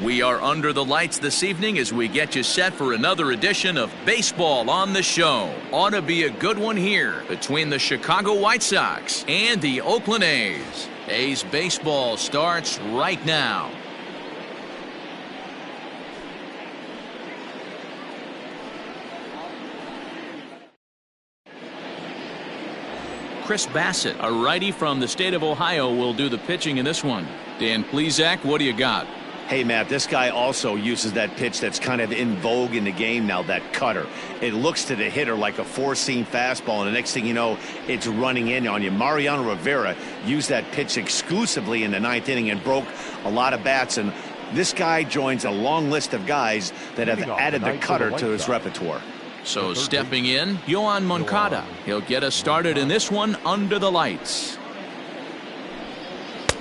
We are under the lights this evening as we get you set for another edition of Baseball on the Show. Ought to be a good one here between the Chicago White Sox and the Oakland A's. A's baseball starts right now. Chris Bassett, a righty from the state of Ohio, will do the pitching in this one. Dan Plesac, what do you got? Hey, Matt, this guy also uses that pitch that's kind of in vogue in the game now, that cutter. It looks to the hitter like a four-seam fastball, and the next thing you know, it's running in on you. Mariano Rivera used that pitch exclusively in the ninth inning and broke a lot of bats, and this guy joins a long list of guys that have added the cutter to his repertoire. So stepping in, Juan Mancata. He'll get us started in this one under the lights.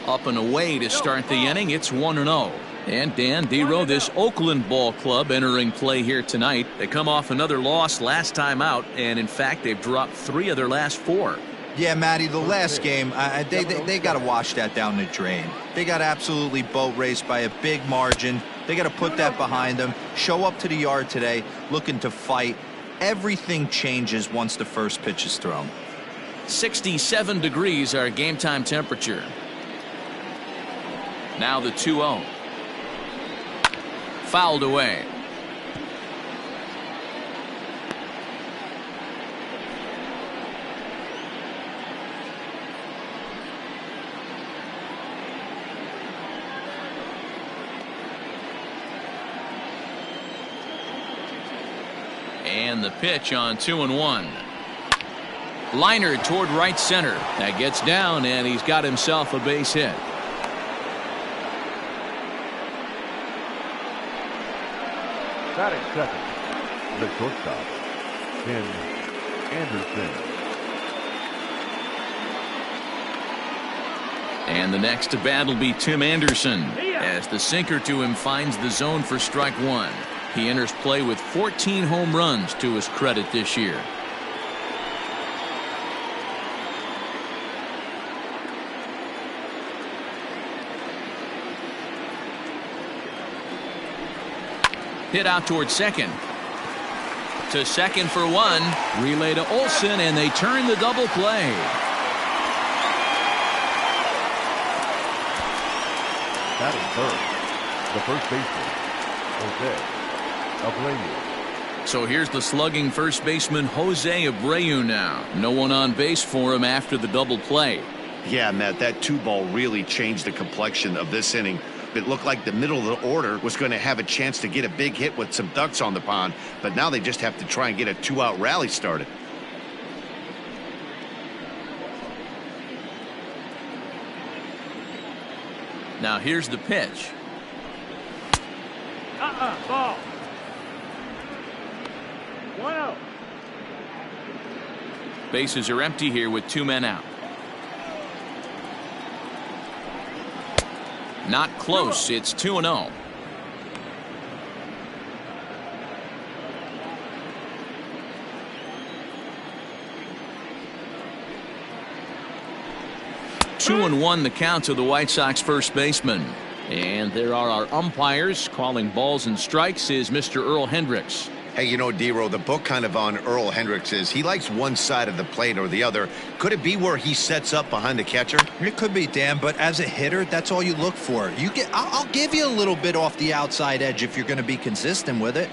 Up and away to start the inning. It's 1-0. And Dan Dero, this Oakland ball club entering play here tonight. They come off another loss last time out, and in fact they've dropped 3 of their last 4. Yeah, Matty, the last game, they got to wash that down the drain. They got absolutely boat raced by a big margin. They got to put that behind them, show up to the yard today looking to fight. Everything changes once the first pitch is thrown. 67 degrees our game time temperature. Now the 2-0. Fouled away. And the pitch on 2-1. Liner toward right center. That gets down, and he's got himself a base hit. Batting second, the shortstop, Tim Anderson. And the next to bat will be Tim Anderson as the sinker to him finds the zone for strike 1. He enters play with 14 home runs to his credit this year. Hit out towards second. To second for 1. Relay to Olson, and they turn the double play. Batting third, the first baseman, Abreu. So here's the slugging first baseman Jose Abreu now. No one on base for him after the double play. Yeah, Matt, that 2-ball really changed the complexion of this inning. It looked like the middle of the order was going to have a chance to get a big hit with some ducks on the pond, but now they just have to try and get a 2-out rally started. Now here's the pitch. Ball. 1-0. Bases are empty here with 2 men out. Not close. It's 2-0. Two and 1 the count to the White Sox first baseman. And there are our umpires calling balls and strikes is Mr. Earl Hendricks. Hey, you know, Dero, the book kind of on Earl Hendricks is he likes one side of the plate or the other. Could it be where he sets up behind the catcher? It could be, Dan, but as a hitter, that's all you look for. I'll give you a little bit off the outside edge if you're going to be consistent with it.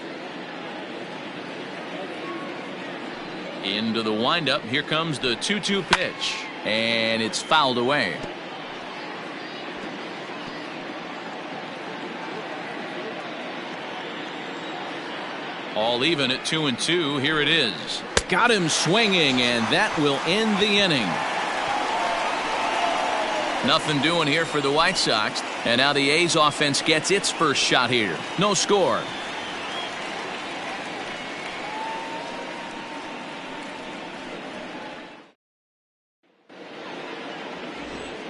Into the windup. Here comes the 2-2 pitch. And it's fouled away. All even at 2-2. Here it is. Got him swinging, and that will end the inning. Nothing doing here for the White Sox. And now the A's offense gets its first shot here. No score.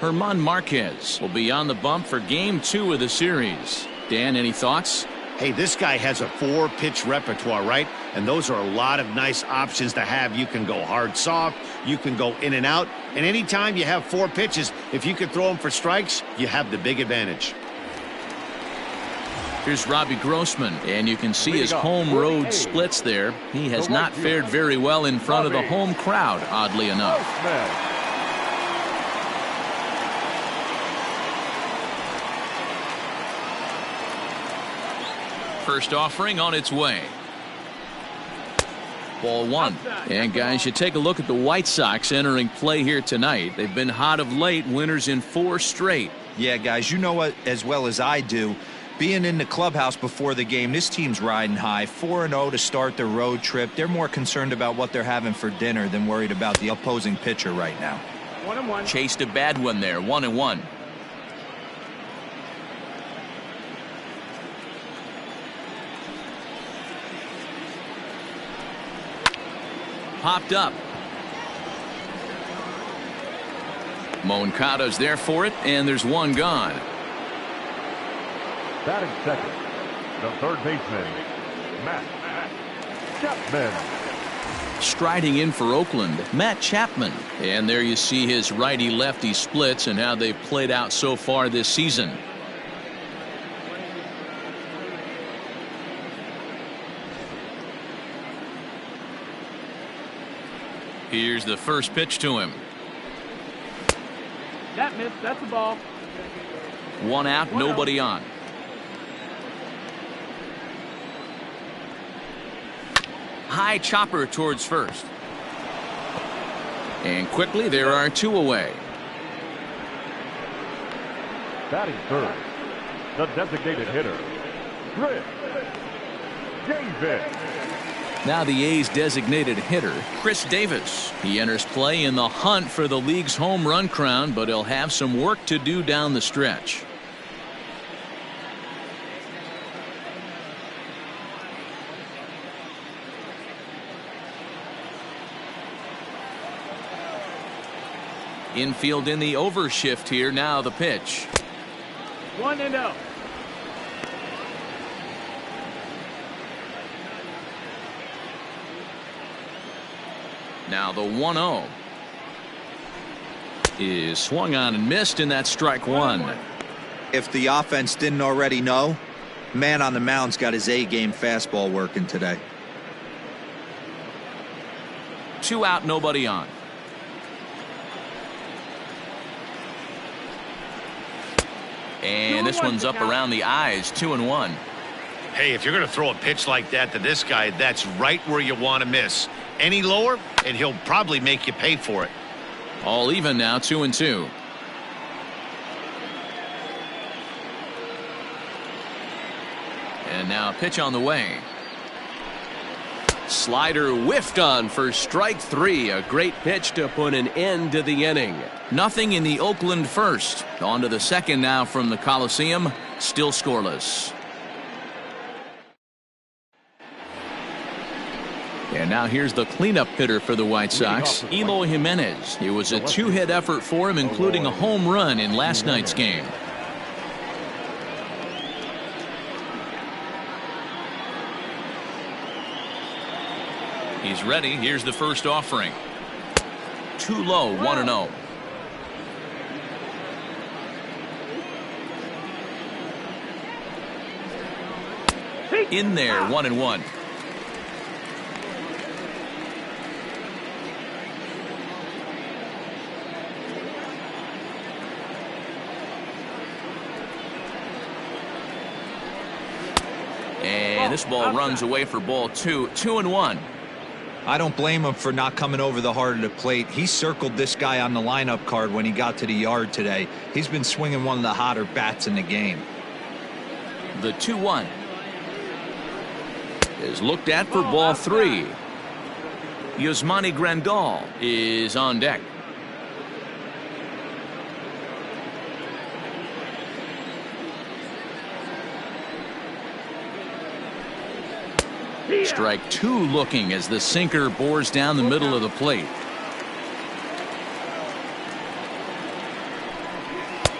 German Marquez will be on the bump for game 2 of the series. Dan, any thoughts? Hey, this guy has a 4-pitch repertoire, right? And those are a lot of nice options to have. You can go hard, soft. You can go in and out. And anytime you have 4 pitches, if you can throw them for strikes, you have the big advantage. Here's Robbie Grossman, and you can see his home road splits there. He has not fared very well in front of the home crowd, oddly enough. First offering on its way. Ball one. And guys, you take a look at the White Sox entering play here tonight. They've been hot of late, winners in 4 straight. Yeah, guys, you know what as well as I do. Being in the clubhouse before the game, this team's riding high. 4-0 to start their road trip. They're more concerned about what they're having for dinner than worried about the opposing pitcher right now. 1-1. Chased a bad one there, 1-1. Popped up. Mancata's there for it, and there's one gone. Batting second, the third baseman, Matt Chapman. Striding in for Oakland, Matt Chapman. And there you see his righty-lefty splits and how they've played out so far this season. Here's the first pitch to him. That missed. That's a ball. One out, nobody on. High chopper towards first. And quickly there are 2 away. Batting third, the designated hitter, Rhys Davis. Now the A's designated hitter, Chris Davis. He enters play in the hunt for the league's home run crown, but he'll have some work to do down the stretch. Infield in the overshift here. Now the pitch. 1-0. Now the 1-0 is swung on and missed, and that's strike one. If the offense didn't already know, man on the mound's got his A-game fastball working today. 2 out, nobody on. And this one's up around the eyes, 2-1. Hey, if you're going to throw a pitch like that to this guy, that's right where you want to miss. Any lower, and he'll probably make you pay for it. All even now, 2-2. And now a pitch on the way. Slider whiffed on for strike 3. A great pitch to put an end to the inning. Nothing in the Oakland first. On to the second now from the Coliseum. Still scoreless. And now here's the cleanup hitter for the White Sox, Eloy Jimenez. It was a 2-hit effort for him, including a home run in last night's game. He's ready. Here's the first offering. Too low, 1-0. In there, 1-1. And this ball runs away for ball 2. 2-1. I don't blame him for not coming over the heart of the plate. He circled this guy on the lineup card when he got to the yard today. He's been swinging one of the hotter bats in the game. The 2-1 is looked at for ball 3. Yasmani Grandal is on deck. Strike 2 looking as the sinker bores down the middle of the plate.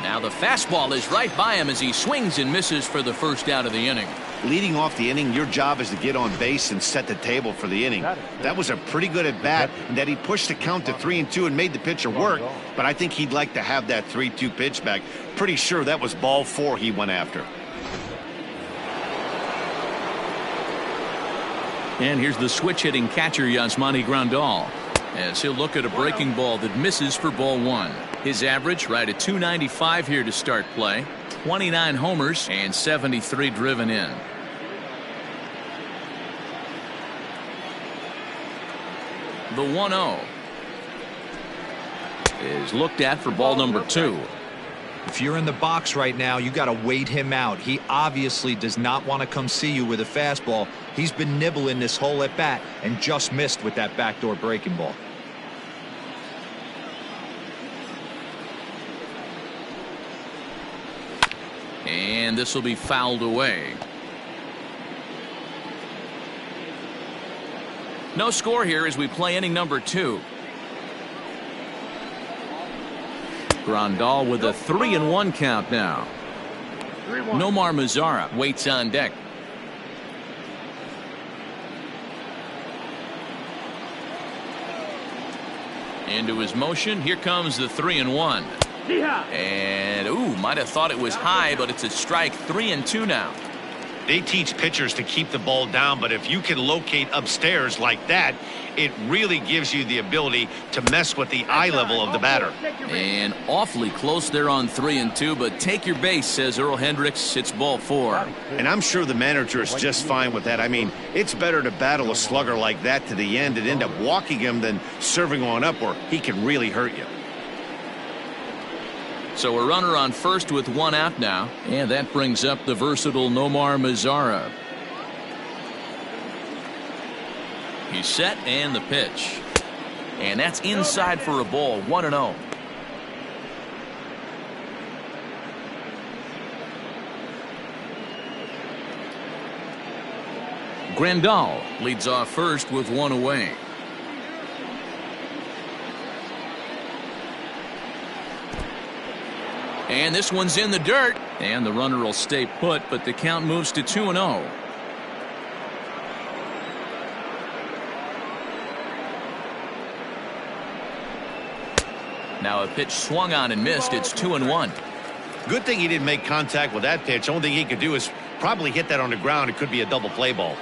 Now the fastball is right by him as he swings and misses for the first out of the inning. Leading off the inning, your job is to get on base and set the table for the inning. That was a pretty good at bat, and that he pushed the count to 3-2 and made the pitcher work, but I think he'd like to have that 3-2 pitch back. Pretty sure that was ball 4 he went after. And here's the switch-hitting catcher, Yasmani Grandal, as he'll look at a breaking ball that misses for ball one. His average right at .295 here to start play. 29 homers and 73 driven in. The 1-0 is looked at for ball number 2. If you're in the box right now, you got to wait him out. He obviously does not want to come see you with a fastball. He's been nibbling this whole at bat and just missed with that backdoor breaking ball. And this will be fouled away. No score here as we play inning number 2. Grandal with a 3-1 count now. Nomar Mazara waits on deck. Into his motion. Here comes the 3-1. And might have thought it was high, but it's a strike. 3-2 now. They teach pitchers to keep the ball down, but if you can locate upstairs like that, it really gives you the ability to mess with the eye level of the batter. And awfully close there on 3-2, but take your base, says Earl Hendricks. It's ball 4. And I'm sure the manager is just fine with that. I mean, it's better to battle a slugger like that to the end and end up walking him than serving on up where he can really hurt you. So a runner on first with 1 out now, and that brings up the versatile Nomar Mazara. He's set, and the pitch. And that's inside for a ball. 1-0. Grandal leads off first with 1 away. And this one's in the dirt. And the runner will stay put, but the count moves to 2-0. Now a pitch swung on and missed. It's 2-1. Good thing he didn't make contact with that pitch. Only thing he could do is probably hit that on the ground. It could be a double play ball.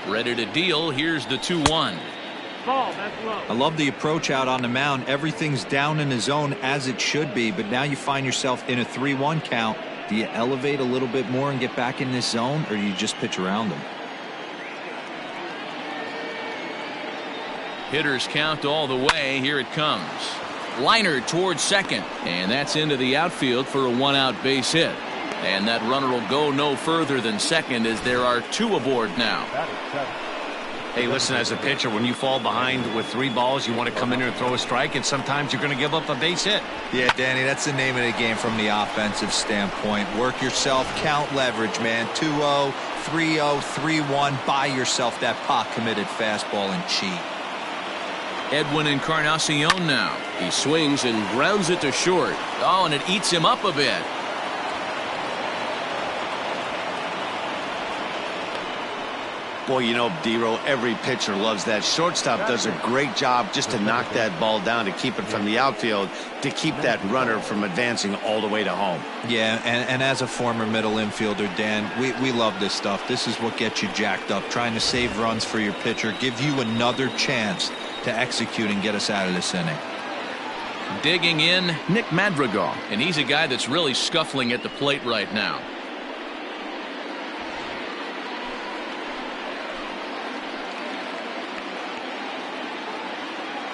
Ready to deal. Here's the 2-1. I love the approach out on the mound. Everything's down in the zone as it should be, but now you find yourself in a 3-1 count. Do you elevate a little bit more and get back in this zone, or do you just pitch around them? Hitters count all the way. Here it comes. Liner towards second, and that's into the outfield for a 1-out base hit. And that runner will go no further than second as there are 2 aboard now. Hey, listen, as a pitcher, when you fall behind with 3 balls, you want to come in here and throw a strike, and sometimes you're going to give up a base hit. Yeah, Danny, that's the name of the game from the offensive standpoint. Work yourself, count leverage, man. 2-0, 3-0, 3-1. Buy yourself that pot-committed fastball and cheat. Edwin Encarnacion now. He swings and grounds it to short. Oh, and it eats him up a bit. Boy, you know, D-Row, every pitcher loves that. Shortstop does a great job just to knock that ball down, to keep it from the outfield, to keep that runner from advancing all the way to home. Yeah, and as a former middle infielder, Dan, we love this stuff. This is what gets you jacked up, trying to save runs for your pitcher, give you another chance to execute and get us out of this inning. Digging in, Nick Madrigal, and he's a guy that's really scuffling at the plate right now.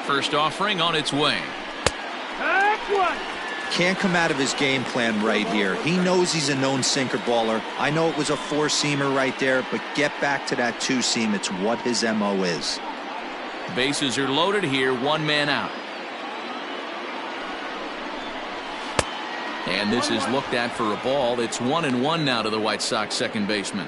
First offering on its way. Can't come out of his game plan right here. He knows he's a known sinker baller. I know it was a 4-seamer right there, but get back to that 2-seam. It's what his MO is. Bases are loaded here, 1 man out. And this is looked at for a ball. It's 1-1 now to the White Sox second baseman.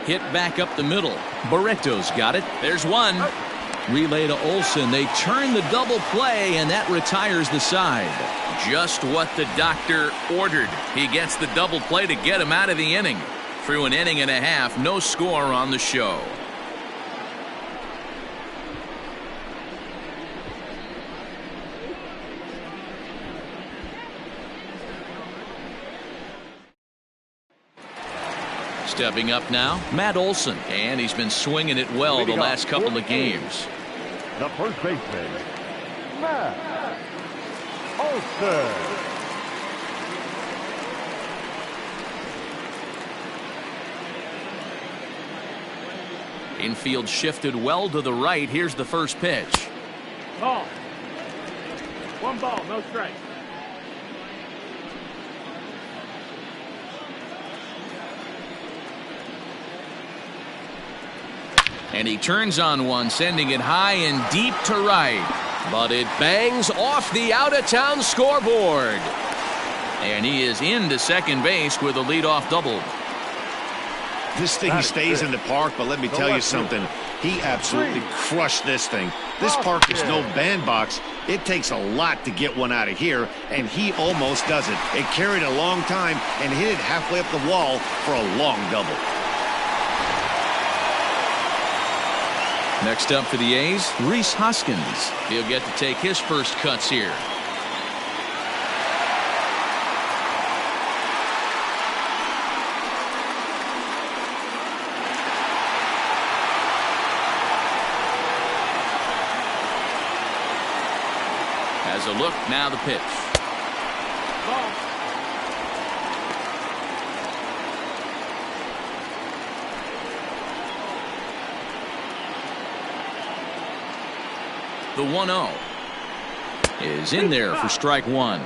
Hit back up the middle. Barreto's got it. There's one. Relay to Olson. They turn the double play, and that retires the side. Just what the doctor ordered. He gets the double play to get him out of the inning. Through an inning and a half, no score on the show. Stepping up now, Matt Olson, and he's been swinging it well the last couple of games. The first baseman, Matt Olson. Infield shifted well to the right. Here's the first pitch. Ball. 1 ball, no strike. And he turns on one, sending it high and deep to right. But it bangs off the out-of-town scoreboard. And he is into second base with a leadoff double. This thing stays in the park, but let me tell you something. He absolutely crushed this thing. This park is no bandbox. It takes a lot to get one out of here, and he almost does it. It carried a long time and hit it halfway up the wall for a long double. Next up for the A's, Rhys Hoskins. He'll get to take his first cuts here. Has a look, now the pitch. Ball. The 1-0 is in there for strike one.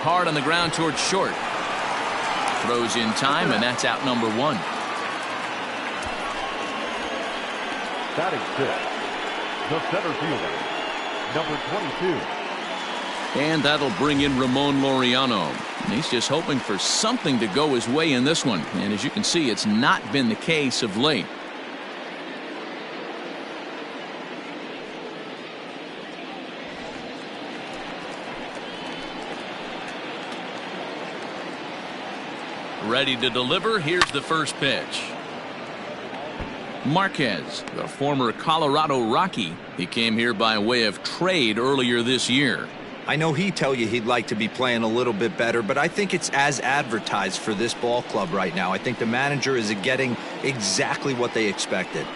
Hard on the ground towards short. Throws in time, and that's out number one. Batting fifth, the center fielder, number 22. And that'll bring in Ramon Laureano. He's just hoping for something to go his way in this one. And as you can see, it's not been the case of late. Ready to deliver. Here's the first pitch. Marquez, the former Colorado Rocky. He came here by way of trade earlier this year. I know he'd tell you he'd like to be playing a little bit better, but I think it's as advertised for this ball club right now. I think the manager is getting exactly what they expected.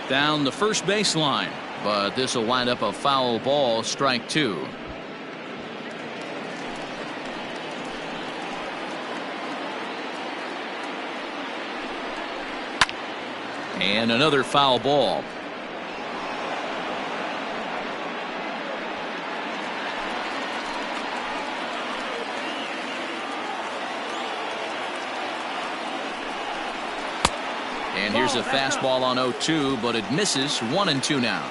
Down the first baseline, but this will wind up a foul ball, strike two. And another foul ball. And here's a fastball on 0-2, but it misses. 1-2 now.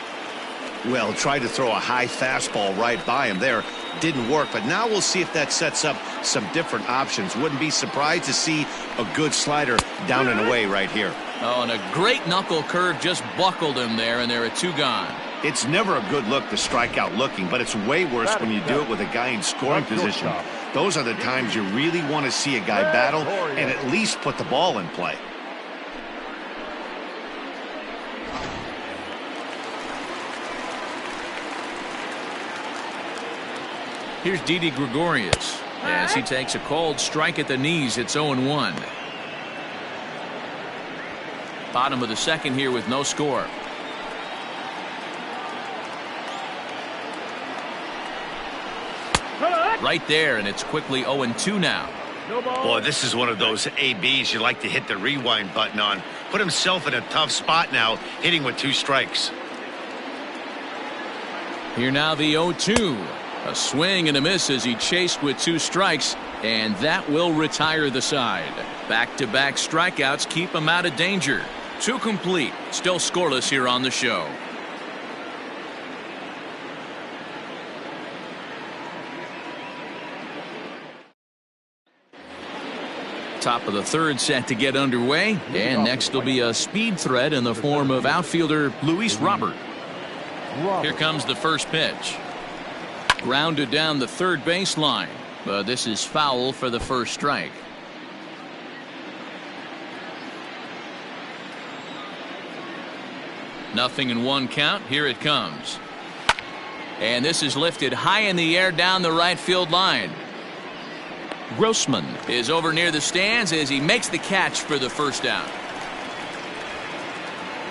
Well, tried to throw a high fastball right by him there. Didn't work, but now we'll see if that sets up some different options. Wouldn't be surprised to see a good slider down and away right here. Oh, and a great knuckle curve just buckled him there, and there are two gone. It's never a good look to strike out looking, but it's way worse when you do it with a guy in scoring position. Those are the times you really want to see a guy battle and at least put the ball in play. Here's Didi Gregorius as he takes a cold strike at the knees. It's 0-1. Bottom of the second here with no score. Right there, and it's quickly 0-2 now. Boy, this is one of those ABs you like to hit the rewind button on. Put himself in a tough spot now, hitting with 2 strikes. Here now the 0-2. A swing and a miss as he chased with 2 strikes, and that will retire the side. Back-to-back strikeouts keep him out of danger. 2 complete, still scoreless here on the show. Top of the third set to get underway, and next will be a speed threat in the form of outfielder Luis Robert. Here comes the first pitch. Grounded down the third baseline, but this is foul for the first strike. 0-1 count. Here it comes. And this is lifted high in the air down the right field line. Grossman is over near the stands as he makes the catch for the first down.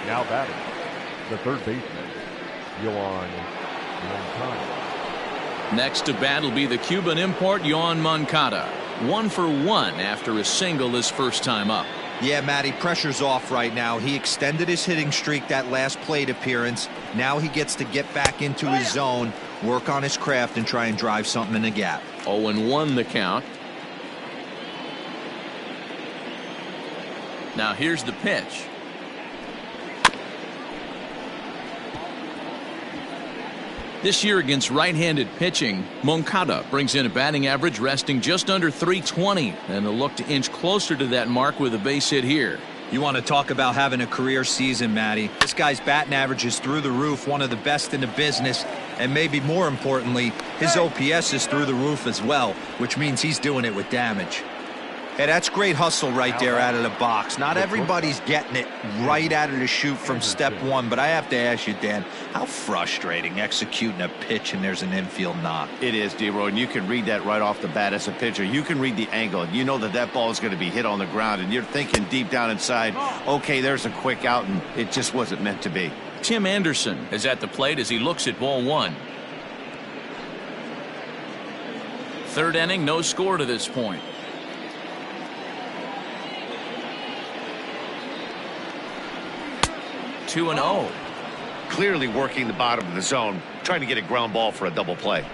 Now batting, the third baseman, Juan Mancata. Next to bat will be the Cuban import Juan Mancata. 1 for 1 after a single his first time up. Yeah, Matty, pressure's off right now. He extended his hitting streak that last plate appearance. Now he gets to get back into his zone, work on his craft, and try and drive something in the gap. 0-1 the count. Now here's the pitch. This year against right-handed pitching, Mancata brings in a batting average resting just under .320, and they'll look to inch closer to that mark with a base hit here. You want to talk about having a career season, Matty. This guy's batting average is through the roof, one of the best in the business, and maybe more importantly, his OPS is through the roof as well, which means he's doing it with damage. Hey, that's great hustle right there out of the box. Not everybody's getting it right out of the chute from step one, but I have to ask you, Dan, how frustrating executing a pitch and there's an infield knock. It is, D-Roy, and you can read that right off the bat as a pitcher. You can read the angle, and you know that that ball is going to be hit on the ground, and you're thinking deep down inside, okay, there's a quick out, and it just wasn't meant to be. Tim Anderson is at the plate as he looks at ball one. Third inning, no score to this point. 2-0. Clearly working the bottom of the zone, trying to get a ground ball for a double play.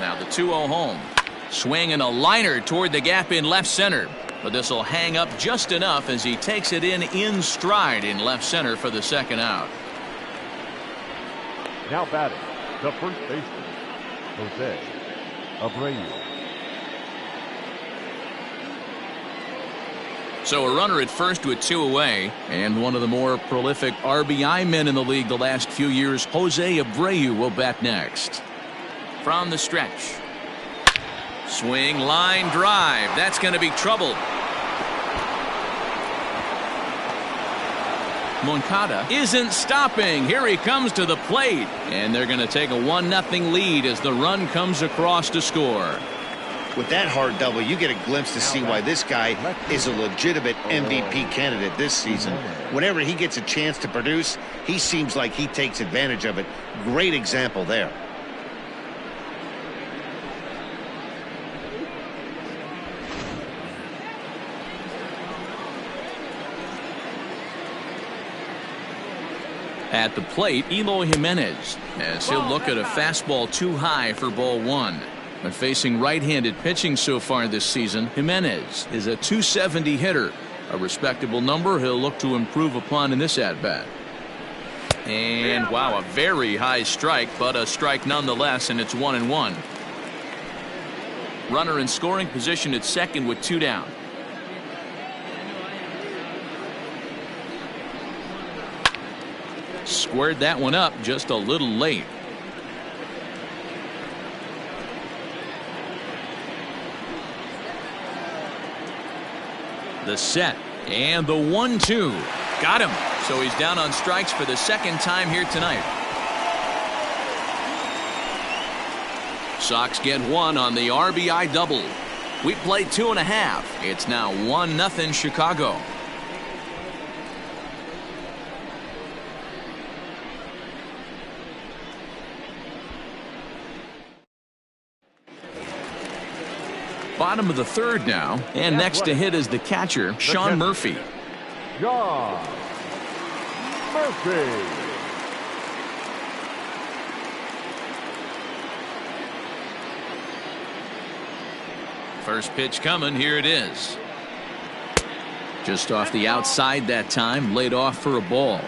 Now the 2-0 home. Swing and a liner toward the gap in left center. But this will hang up just enough as he takes it in stride in left center for the second out. Now batting, the first baseman, Jose Abreu. So a runner at first with 2 away, and one of the more prolific RBI men in the league the last few years, Jose Abreu, will bat next. From the stretch. Swing, line drive. That's going to be trouble. Mancata isn't stopping. Here he comes to the plate. And they're going to take a 1-0 lead as the run comes across to score. With that hard double, you get a glimpse to see why this guy is a legitimate MVP candidate this season. Whenever he gets a chance to produce, he seems like he takes advantage of it. Great example there. At the plate, Eloy Jimenez, as he'll look at a fastball too high for ball one. But facing right-handed pitching so far this season, Jimenez is a .270 hitter, a respectable number he'll look to improve upon in this at-bat. And wow, a very high strike, but a strike nonetheless, and it's 1-1. Runner in scoring position at second with 2 down. Squared that one up just a little late. The set and the 1-2. Got him. So he's down on strikes for the second time here tonight. Sox get 1 on the RBI double. We played 2.5. It's now 1-0 Chicago. Bottom of the third now, and next to hit is the catcher, Sean Murphy. John Murphy. First pitch coming, here it is. Just off the outside that time, laid off for a ball.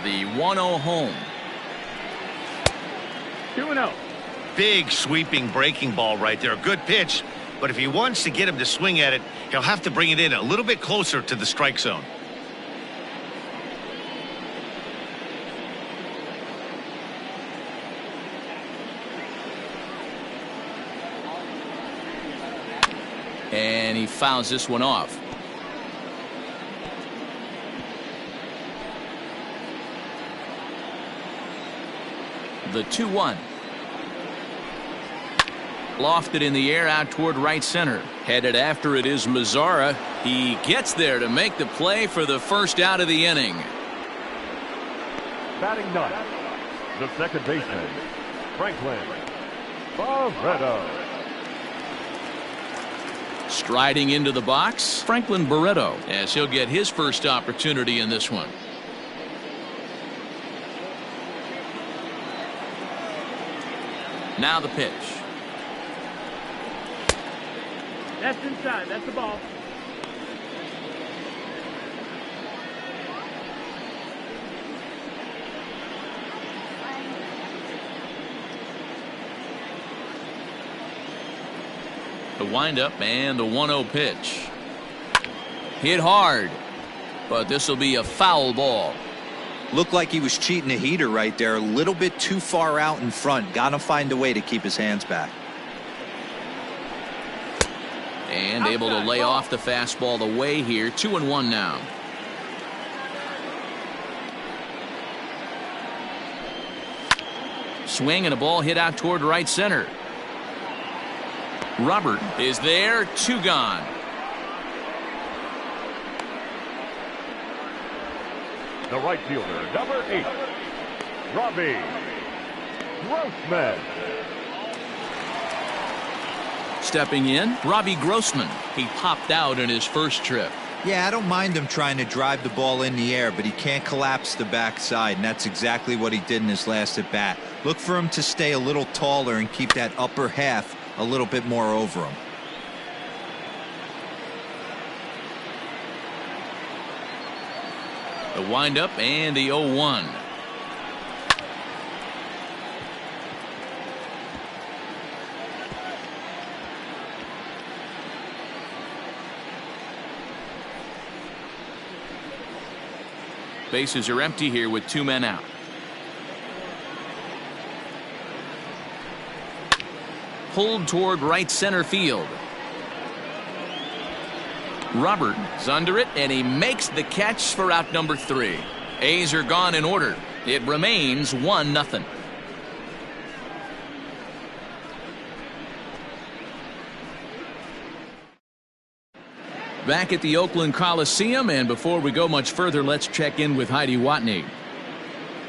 The 1-0 home. 2-0. Big sweeping breaking ball right there. A good pitch, but if he wants to get him to swing at it, he'll have to bring it in a little bit closer to the strike zone. and he fouls this one off. The 2-1. Lofted in the air out toward right center. Headed after it is Mazara. He gets there to make the play for the first out of the inning. Batting ninth, the second baseman, Franklin Barreto. Striding into the box, Franklin Barreto, as he'll get his first opportunity in this one. Now the pitch. That's inside. That's the ball. The windup and the 1-0 pitch. Hit hard, but this will be a foul ball. Looked like he was cheating a heater right there. A little bit too far out in front. Got to find a way to keep his hands back. And able to lay off the fastball away here. 2-1 now. Swing and a ball hit out toward right center. Robert is there. 2 gone. The right fielder, number 8, Robbie Grossman. Stepping in, Robbie Grossman. He popped out in his first trip. Yeah, I don't mind him trying to drive the ball in the air, but he can't collapse the backside, and that's exactly what he did in his last at bat. Look for him to stay a little taller and keep that upper half a little bit more over him. The windup and the 0-1. Bases are empty here with 2 men out. Pulled toward right center field. Robert is under it, and he makes the catch for out number 3. A's are gone in order. It remains 1-0. Back at the Oakland Coliseum, and before we go much further, let's check in with Heidi Watney.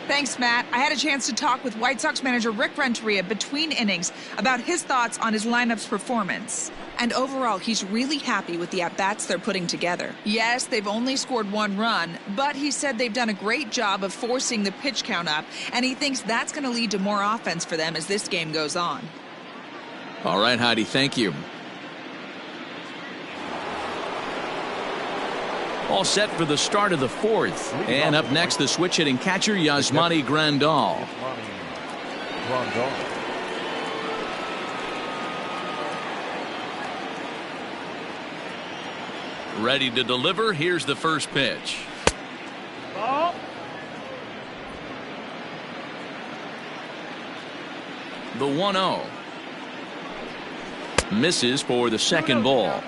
Thanks, Matt. I had a chance to talk with White Sox manager Rick Renteria between innings about his thoughts on his lineup's performance. And overall, he's really happy with the at-bats they're putting together. Yes, they've only scored 1 run, but he said they've done a great job of forcing the pitch count up, and he thinks that's going to lead to more offense for them as this game goes on. All right, Heidi, thank you. All set for the start of the 4th. And up next, the switch-hitting catcher, Yasmani Grandal. Ready to deliver. Here's the first pitch. Ball. The 1-0. Misses for the second ball.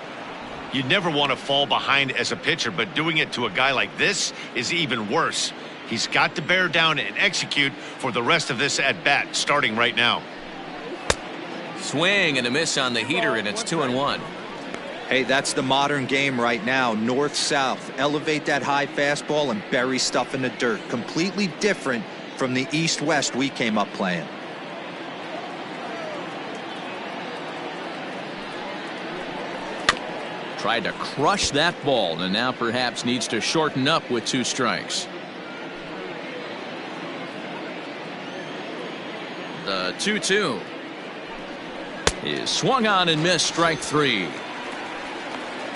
You'd never want to fall behind as a pitcher, but doing it to a guy like this is even worse. He's got to bear down and execute for the rest of this at-bat, starting right now. Swing and a miss on the heater, and it's 2-1. Hey, that's the modern game right now. North-south. Elevate that high fastball and bury stuff in the dirt. Completely different from the east-west we came up playing. Tried to crush that ball, and now perhaps needs to shorten up with 2 strikes. The 2-2 is swung on and missed. Strike 3.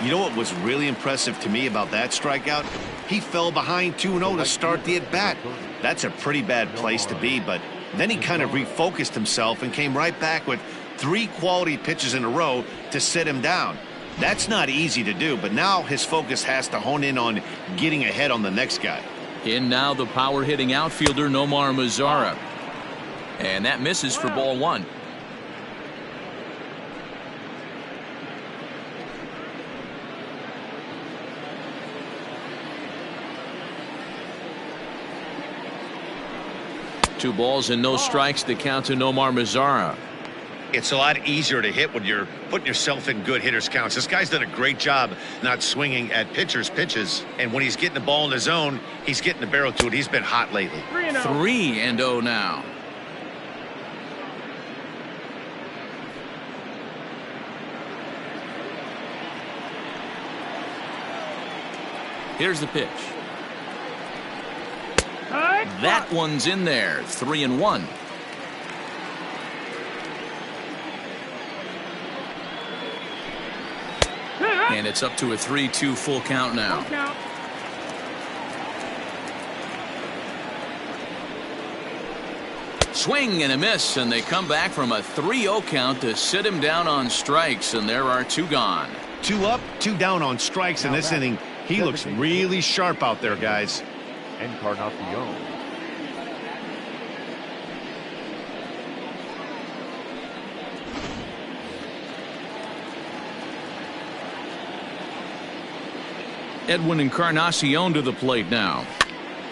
You know what was really impressive to me about that strikeout? He fell behind 2-0 to start the at-bat. That's a pretty bad place to be, but then he kind of refocused himself and came right back with 3 quality pitches in a row to sit him down. That's not easy to do, but now his focus has to hone in on getting ahead on the next guy. In now the power-hitting outfielder, Nomar Mazara. And that misses for ball 1. 2 balls and no strikes to count to Nomar Mazara. It's a lot easier to hit when you're putting yourself in good hitters counts. This guy's done a great job not swinging at pitchers' pitches. And when he's getting the ball in the zone, he's getting the barrel to it. He's been hot lately. 3-0 now. Here's the pitch. That one's in there. 3-1. And it's up to a 3-2 full count now. Swing and a miss, and they come back from a 3-0 count to sit him down on strikes, and there are 2 gone. 2 up, 2 down on strikes in this inning. He looks really sharp out there, guys. Encarnacion. Edwin Encarnacion to the plate now.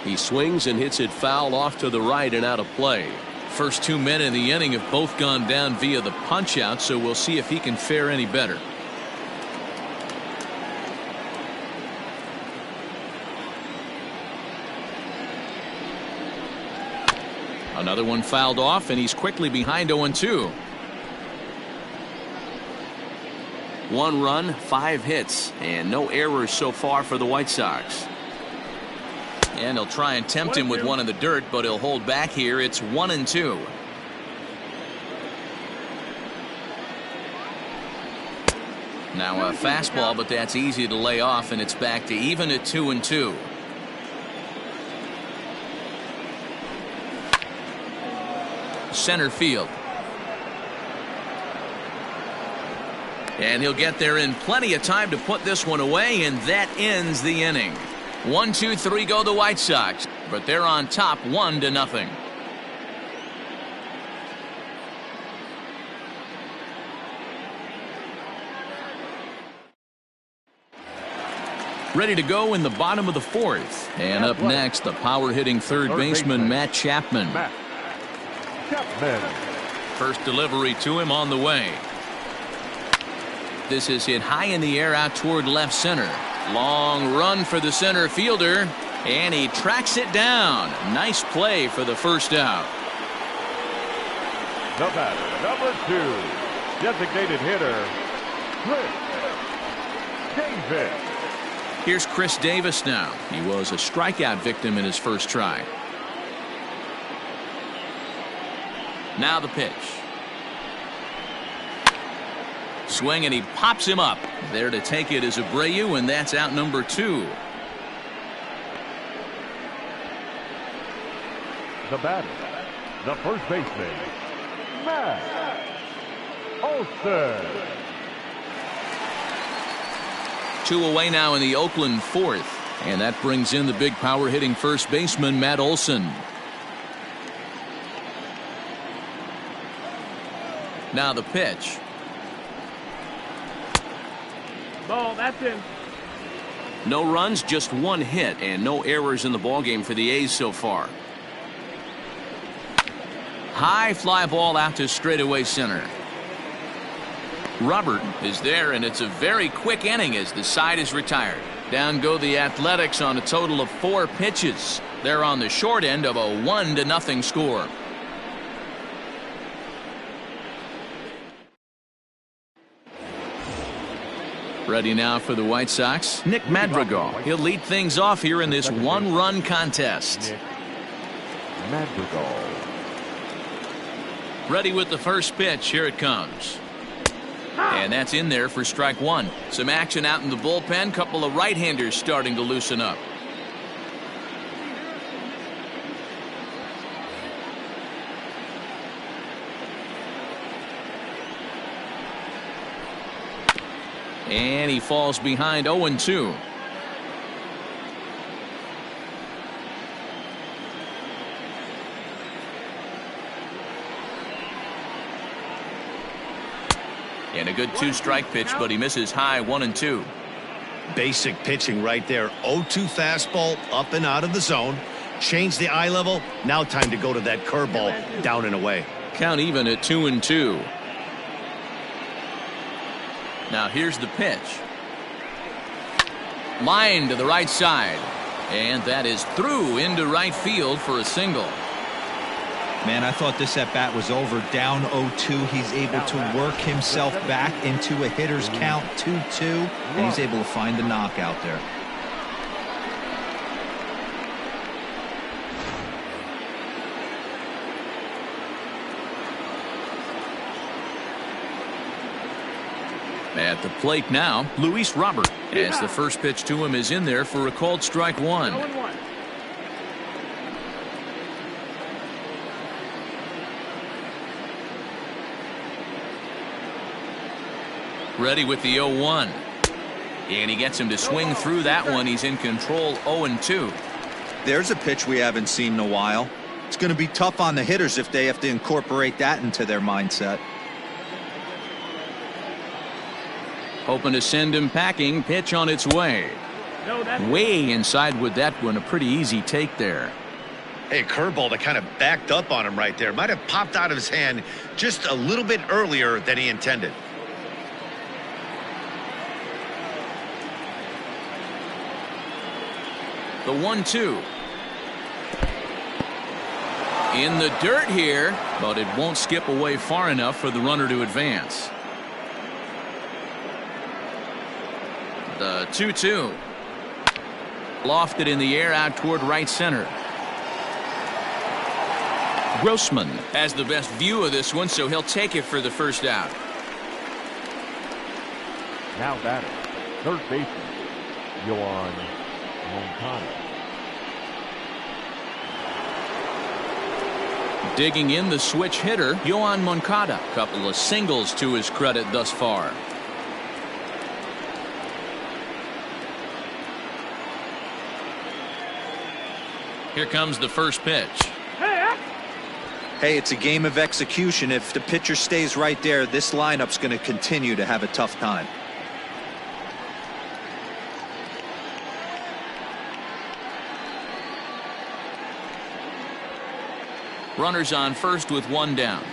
He swings and hits it foul off to the right and out of play. First 2 men in the inning have both gone down via the punch out, so we'll see if he can fare any better. Another one fouled off, and he's quickly behind 0-2. 1 run, 5 hits, and no errors so far for the White Sox. And he'll try and tempt him with one in the dirt, but he'll hold back here. It's 1-2. Now a fastball, but that's easy to lay off, and it's back to even at 2-2. Center field. And he'll get there in plenty of time to put this one away, and that ends the inning. 1, 2, 3 go the White Sox, but they're on top 1-0. Ready to go in the bottom of the 4th. And up next, the power-hitting third baseman, Matt Chapman. First delivery to him on the way. This is hit high in the air out toward left center. Long run for the center fielder, and he tracks it down. Nice play for the first out. The batter, number 2, designated hitter, Chris Davis. Here's Chris Davis now. He was a strikeout victim in his first try. Now the pitch. Swing, and he pops him up. There to take it is Abreu, and that's out number 2. The batter, the first baseman, Matt Olson. 2 away now in the Oakland 4th, and that brings in the big power hitting first baseman, Matt Olson. Now the pitch. Ball, that's in. No runs, just 1 hit, and no errors in the ballgame for the A's so far. High fly ball out to straightaway center. Robert is there, and it's a very quick inning as the side is retired. Down go the Athletics on a total of 4 pitches. They're on the short end of a 1-0 score. Ready now for the White Sox, Nick Madrigal. He'll lead things off here in this 1-run contest. Madrigal. Ready with the first pitch. Here it comes. And that's in there for strike 1. Some action out in the bullpen. Couple of right-handers starting to loosen up. And he falls behind 0-2. And a good 2-strike pitch, but he misses high 1-2. Basic pitching right there. 0-2 fastball up and out of the zone. Change the eye level. Now time to go to that curveball down and away. Count even at 2-2. Now here's the pitch. Line to the right side. And that is through into right field for a single. Man, I thought this at-bat was over. Down 0-2. He's able to work himself back into a hitter's count, 2-2. And he's able to find the knockout there. At the plate now, Luis Robert, as the first pitch to him is in there for a called strike one. Ready with the 0-1. And he gets him to swing through that one. He's in control, 0-2. There's a pitch we haven't seen in a while. It's going to be tough on the hitters if they have to incorporate that into their mindset. Hoping to send him packing. Pitch on its way. Way inside with that one. A pretty easy take there. Hey, curveball that kind of backed up on him right there. Might have popped out of his hand just a little bit earlier than he intended. The 1-2. In the dirt here, but it won't skip away far enough for the runner to advance. The 2-2. Lofted in the air out toward right center. Grossman has the best view of this one, so he'll take it for the first out. Now batting, third baseman, Juan Mancata. Digging in the switch hitter, Juan Mancata. Couple of singles to his credit thus far. Here comes the first pitch. Hey, it's a game of execution. If the pitcher stays right there, this lineup's going to continue to have a tough time. Runners on first with one down.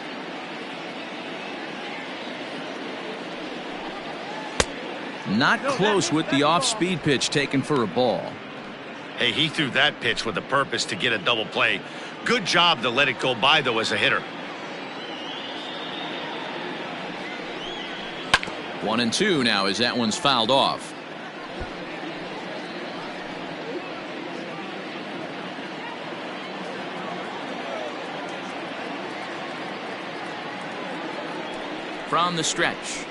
Not close with the off-speed pitch taken for a ball. Hey, he threw that pitch with a purpose to get a double play. Good job to let it go by, though, as a hitter. 1-2 now as that one's fouled off. From the stretch.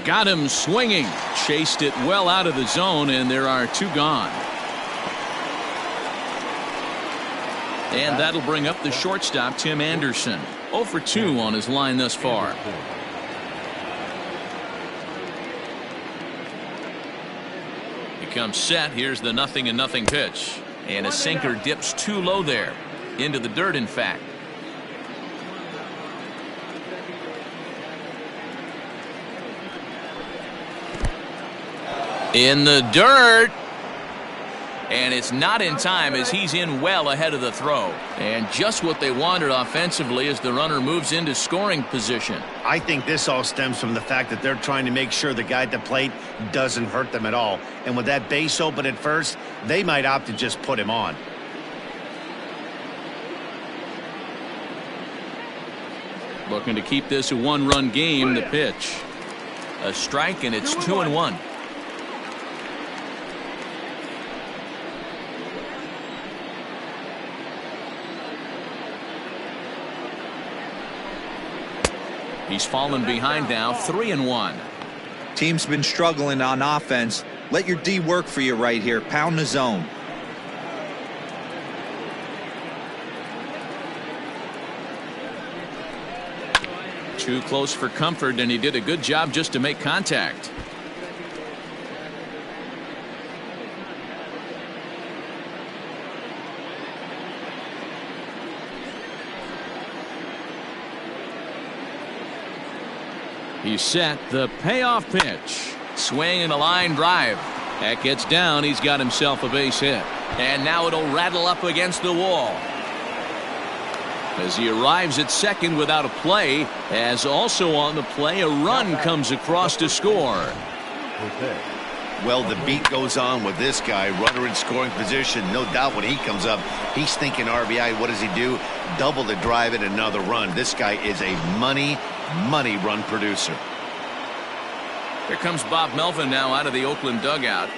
Got him swinging. Chased it well out of the zone, and there are two gone. And that'll bring up the shortstop, Tim Anderson. 0 for 2 on his line thus far. He comes set. Here's the 0-0 pitch. And a sinker dips too low there. Into the dirt, in fact. In the dirt. And it's not in time as he's in well ahead of the throw. And just what they wanted offensively as the runner moves into scoring position. I think this all stems from the fact that they're trying to make sure the guy at the plate doesn't hurt them at all. And with that base open at first, they might opt to just put him on. Looking to keep this a one-run game. The pitch. A strike, and it's 2-1. He's fallen behind now, 3-1. Team's been struggling on offense. Let your D work for you right here. Pound the zone. Too close for comfort, and he did a good job just to make contact. He's set. The payoff pitch. Swing and a line drive. That gets down. He's got himself a base hit. And now it'll rattle up against the wall. As he arrives at second without a play, as also on the play, a run comes across to score. Well, the beat goes on with this guy, runner in scoring position. No doubt when he comes up, he's thinking RBI. What does he do? Double the drive and another run. This guy is a money run producer. Here comes Bob Melvin now out of the Oakland dugout.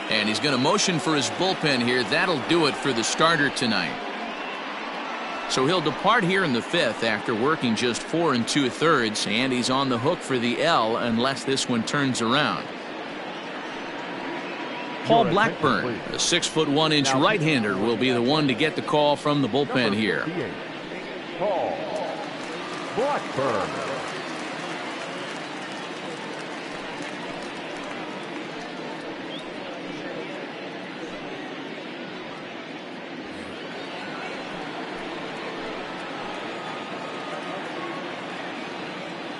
And he's going to motion for his bullpen here. That'll do it for the starter tonight. So he'll depart here in the fifth after working just 4 2/3, and he's on the hook for the L unless this one turns around. Paul Blackburn, a 6'1" right-hander, will be the one to get the call from the bullpen here. Paul Blackburn.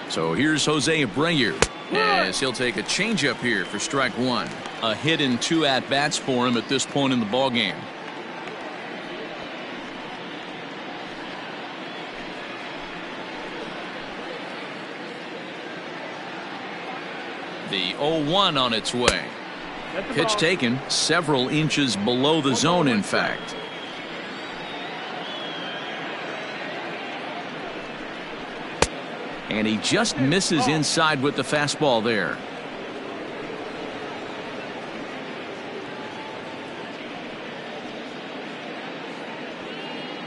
So here's Jose Abreu as he'll take a changeup here for strike one. A hit in 2 at-bats for him at this point in the ballgame. The 0-1 on its way. Pitch taken several inches below the zone, in fact. And he just misses inside with the fastball there.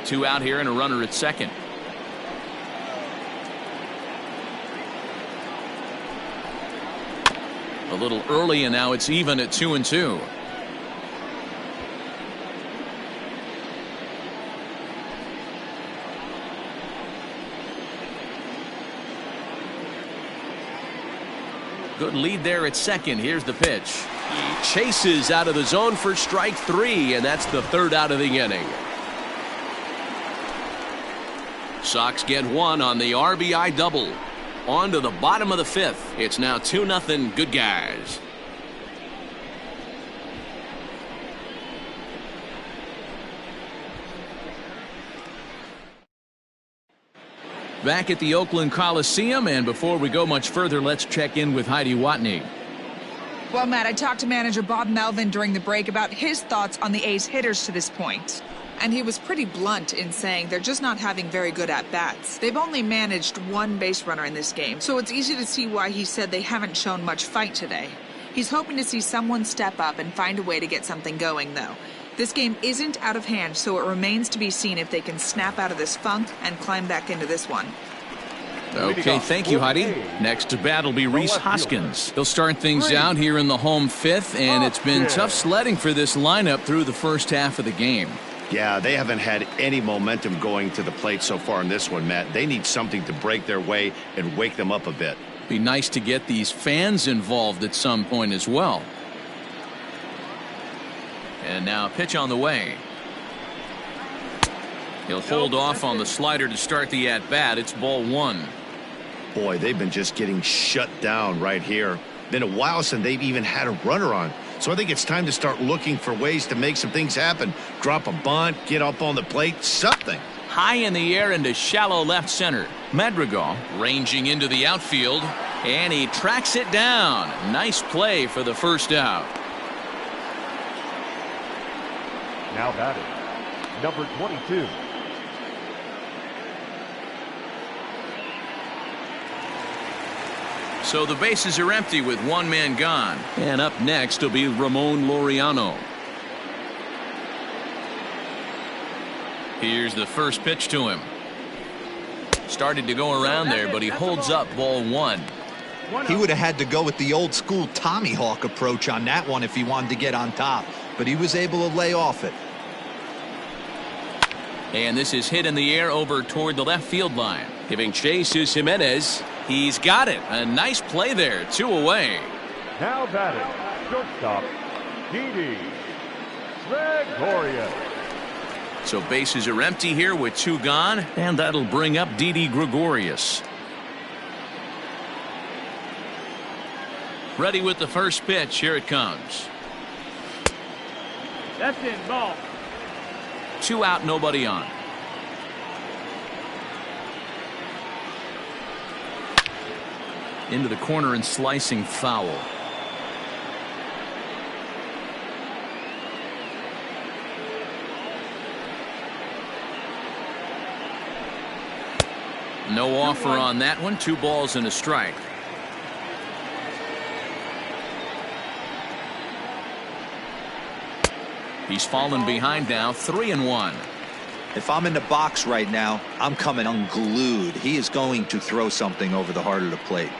Two out here and a runner at second. A little early, and now it's even at 2-2. Good lead there at second. Here's the pitch. He chases out of the zone for strike 3, and that's the 3rd out of the inning. Sox get one on the RBI double. On to the bottom of the 5th. It's now 2-0 good guys. Back at the Oakland Coliseum, and before we go much further, let's check in with Heidi Watney. Well, Matt, I talked to manager Bob Melvin during the break about his thoughts on the A's hitters to this point. And he was pretty blunt in saying they're just not having very good at-bats. They've only managed 1 base runner in this game, so it's easy to see why he said they haven't shown much fight today. He's hoping to see someone step up and find a way to get something going, though. This game isn't out of hand, so it remains to be seen if they can snap out of this funk and climb back into this one. Okay, thank you, Heidi. Next to bat will be Rhys Hoskins. He'll start things out here in the home 5th, and it's been tough sledding for this lineup through the first half of the game. Yeah, they haven't had any momentum going to the plate so far in this one, Matt. They need something to break their way and wake them up a bit. Be nice to get these fans involved at some point as well. And now a pitch on the way. He'll hold off on the slider to start the at-bat. It's ball 1. Boy, they've been just getting shut down right here. Been a while since they've even had a runner on. So I think it's time to start looking for ways to make some things happen. Drop a bunt, get up on the plate, something. High in the air into shallow left center. Madrigal ranging into the outfield, and he tracks it down. Nice play for the first out. Now batting, number 22. So the bases are empty with 1 man gone. And up next will be Ramon Laureano. Here's the first pitch to him. Started to go around there, but he holds up ball 1. He would have had to go with the old school Tommy Hawk approach on that one if he wanted to get on top, but he was able to lay off it. And this is hit in the air over toward the left field line. Giving chase is Jimenez. He's got it. A nice play there. 2 away. Now batting, shortstop, Didi Gregorius. So bases are empty here with 2 gone, and that'll bring up Didi Gregorius. Ready with the first pitch. Here it comes. That's in. Ball. 2 out, nobody on. Into the corner and slicing foul. No offer on that one. 2 balls and a strike. He's fallen behind now, 3-1. If I'm in the box right now, I'm coming unglued. He is going to throw something over the heart of the plate.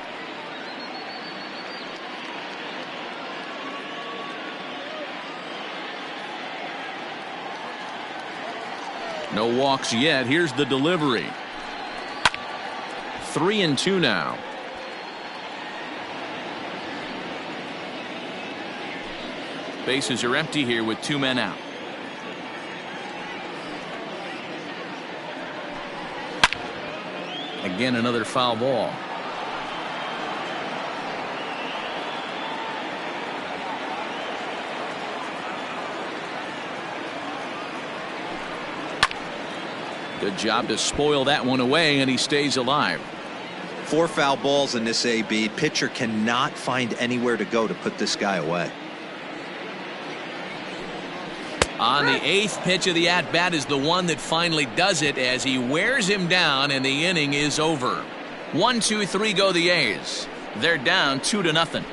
No walks yet. Here's the delivery. 3-2 now. Bases are empty here with 2 men out. Again, another foul ball. Good job to spoil that one away, and he stays alive. 4 foul balls in this AB. Pitcher cannot find anywhere to go to put this guy away. On the 8th pitch of the at-bat is the one that finally does it as he wears him down, and the inning is over. 1, 2, 3 go the A's. They're down 2-0.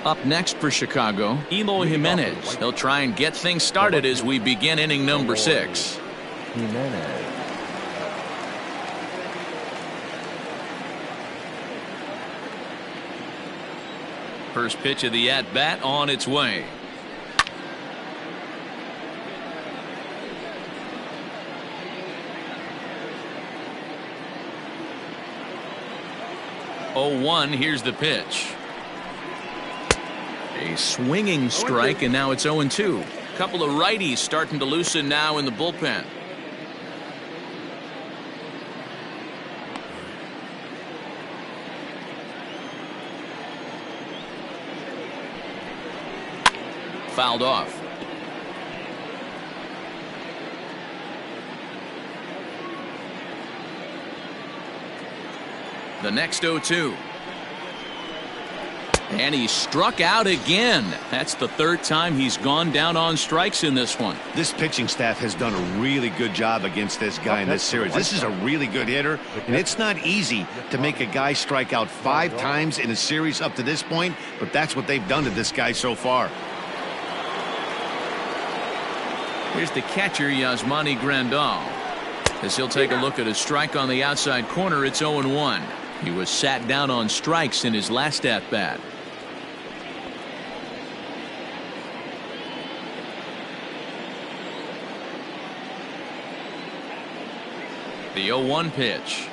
Up next for Chicago, Eloy Jimenez. He'll try and get things started as we begin inning number 6. Jimenez. First pitch of the at-bat on its way. Oh, 1, here's the pitch. A swinging strike, and now it's 0-2. A couple of righties starting to loosen now in the bullpen. Fouled off. The next 0-2. And he struck out again. That's the 3rd time he's gone down on strikes in this one. This pitching staff has done a really good job against this guy in this series. This is a really good hitter, and it's not easy to make a guy strike out 5 times in a series up to this point, but that's what they've done to this guy so far. Here's the catcher, Yasmani Grandal. As he'll take a look at a strike on the outside corner, it's 0-1. He was sat down on strikes in his last at-bat. The 0-1 pitch.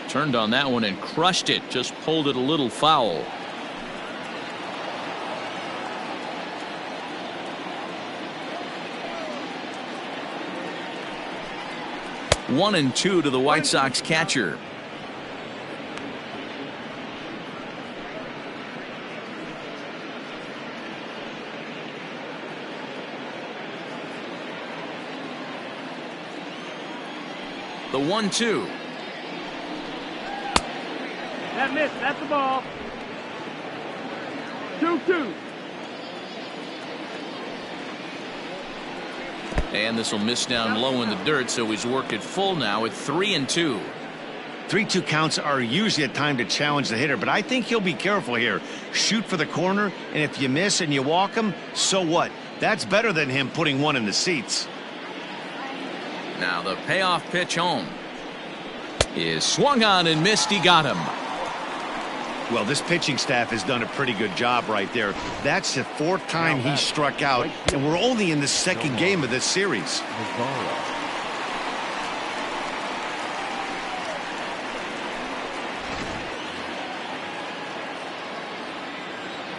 Turned on that one and crushed it. Just pulled it a little foul. One and 2 to the White Sox catcher. The 1-2. That missed. That's the ball. 2-2. And this will miss down low in the dirt, so he's worked it full now at 3-2. 3-2 counts are usually a time to challenge the hitter, but I think he'll be careful here. Shoot for the corner, and if you miss and you walk him, so what? That's better than him putting one in the seats. Now the payoff pitch home is swung on and missed. He got him. Well, this pitching staff has done a pretty good job right there. That's the 4th time he struck out, and we're only in the 2nd game of this series.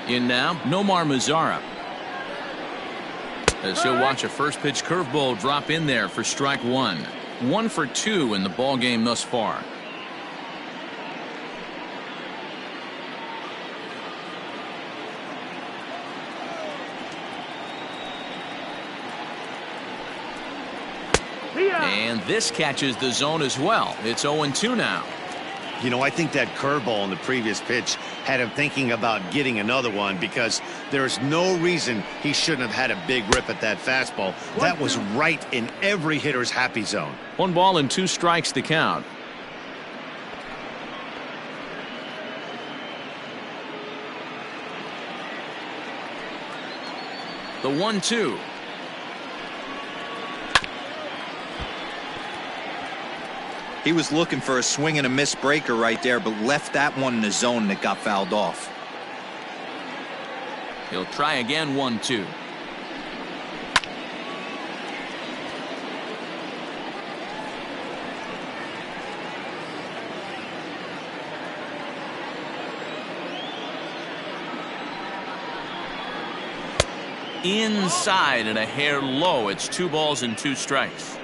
In now, Nomar Mazara. As he'll watch a first pitch curveball drop in there for strike 1. 1 for 2 in the ball game thus far. And this catches the zone as well. It's 0-2 now. You know, I think that curveball in the previous pitch had him thinking about getting another one, because there's no reason he shouldn't have had a big rip at that fastball. That was right in every hitter's happy zone. 1 ball and 2 strikes to count. The 1-2. He was looking for a swing and a miss breaker right there, but left that one in the zone that got fouled off. He'll try again. 1-2. Inside and a hair low. It's 2 balls and 2 strikes.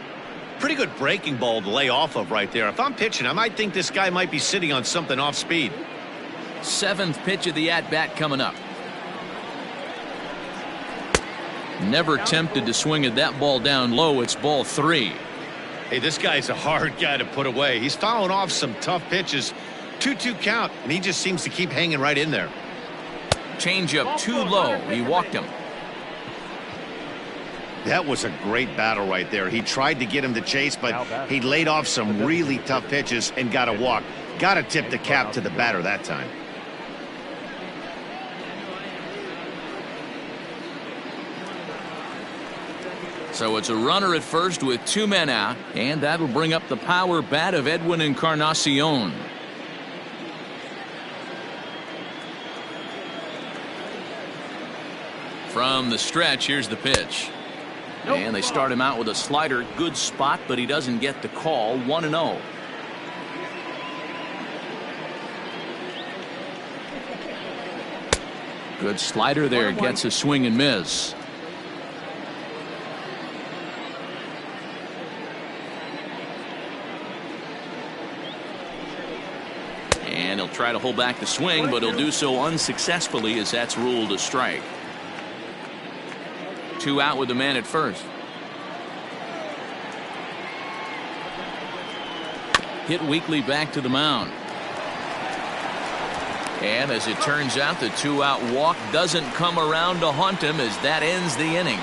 Pretty good breaking ball to lay off of right there. If I'm pitching, I might think this guy might be sitting on something off speed. 7th pitch of the at-bat coming up. Never tempted to swing at that ball down low. It's ball 3. Hey, this guy's a hard guy to put away. He's fouling off some tough pitches. 2-2 count, and he just seems to keep hanging right in there. Changeup too low. He walked him. That was a great battle right there. He tried to get him to chase, but he laid off some really tough pitches and got a walk. Got to tip the cap to the batter that time. So it's a runner at first with 2 men out, and that'll bring up the power bat of Edwin Encarnacion. From the stretch, here's the pitch. And they start him out with a slider. Good spot, but he doesn't get the call. 1-0. Good slider there. Gets a swing and miss. And he'll try to hold back the swing, but he'll do so unsuccessfully, as that's ruled a strike. 2 out with the man at first. Hit weakly back to the mound. And as it turns out, the 2-out walk doesn't come around to haunt him, as that ends the inning.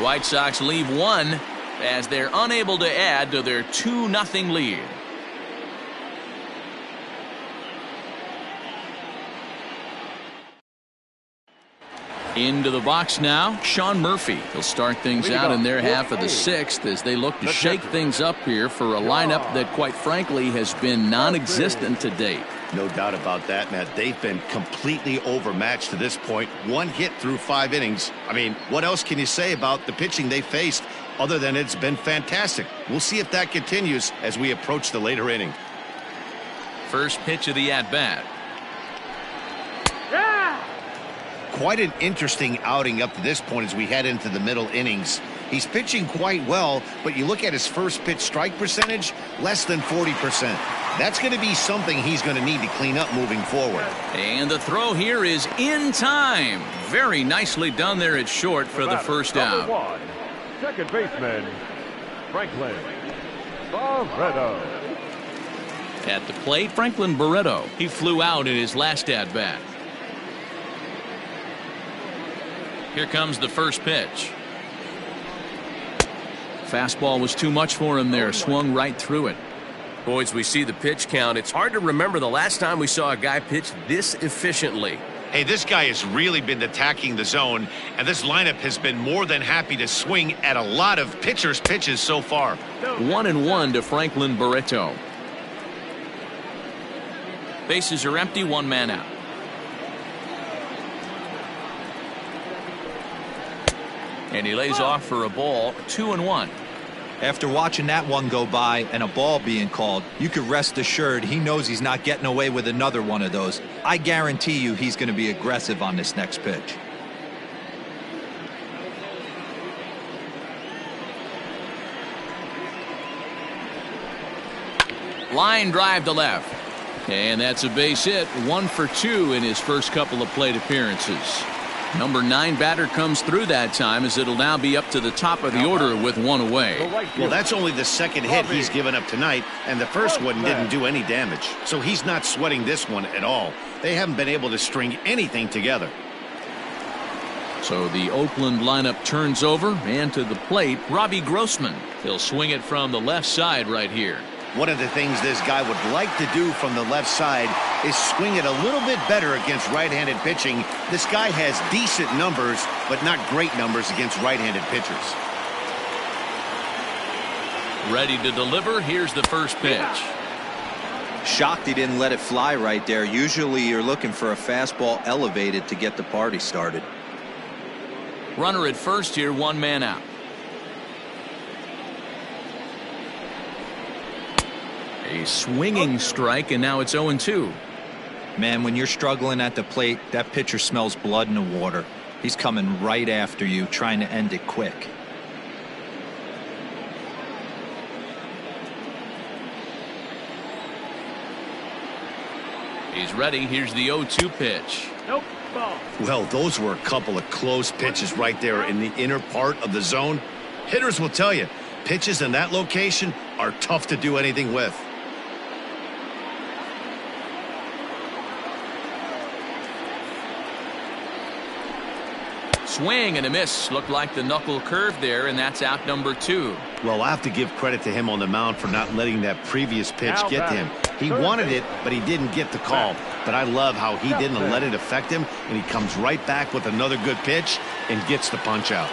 White Sox leave 1 as they're unable to add to their 2-0 lead. Into the box now, Sean Murphy. He'll start things out in their half of the 6th as they look to shake things up here for a lineup that, quite frankly, has been non-existent to date. No doubt about that, Matt. They've been completely overmatched to this point. 1 hit through 5 innings. I mean, what else can you say about the pitching they faced other than it's been fantastic? We'll see if that continues as we approach the later inning. First pitch of the at-bat. Quite an interesting outing up to this point as we head into the middle innings. He's pitching quite well, but you look at his first pitch strike percentage, less than 40%. That's going to be something he's going to need to clean up moving forward. And the throw here is in time. Very nicely done there at short for the first out. #1, second baseman, Franklin Barreto. At the plate, Franklin Barreto. He flew out in his last at-bat. Here comes the first pitch. Fastball was too much for him there. Swung right through it. Boys, we see the pitch count. It's hard to remember the last time we saw a guy pitch this efficiently. Hey, this guy has really been attacking the zone, and this lineup has been more than happy to swing at a lot of pitchers' pitches so far. 1-1 to Franklin Barreto. Bases are empty. 1 man out. And he lays off for a ball. 2-1. After watching that one go by and a ball being called, you could rest assured he knows he's not getting away with another one of those. I guarantee you he's going to be aggressive on this next pitch. Line drive to left. And that's a base hit. 1 for 2 in his first couple of plate appearances. Number 9 batter comes through that time, as it'll now be up to the top of the order with one away. Well, that's only the second hit he's given up tonight, and the first one didn't do any damage. So he's not sweating this one at all. They haven't been able to string anything together. So the Oakland lineup turns over, and to the plate, Robbie Grossman. He'll swing it from the left side right here. One of the things this guy would like to do from the left side is swing it a little bit better against right-handed pitching. This guy has decent numbers, but not great numbers against right-handed pitchers. Ready to deliver. Here's the first pitch. Shocked he didn't let it fly right there. Usually you're looking for a fastball elevated to get the party started. Runner at first here, one man out. A swinging strike, and now it's 0-2. Man, when you're struggling at the plate, that pitcher smells blood in the water. He's coming right after you, trying to end it quick. He's ready. Here's the 0-2 pitch. Nope. Ball. Well, those were a couple of close pitches right there in the inner part of the zone. Hitters will tell you, pitches in that location are tough to do anything with. Swing and a miss. Looked like the knuckle curve there, and that's out number 2. Well, I have to give credit to him on the mound for not letting that previous pitch get to him. He wanted it, but he didn't get the call. But I love how he didn't let it affect him, and he comes right back with another good pitch and gets the punch out.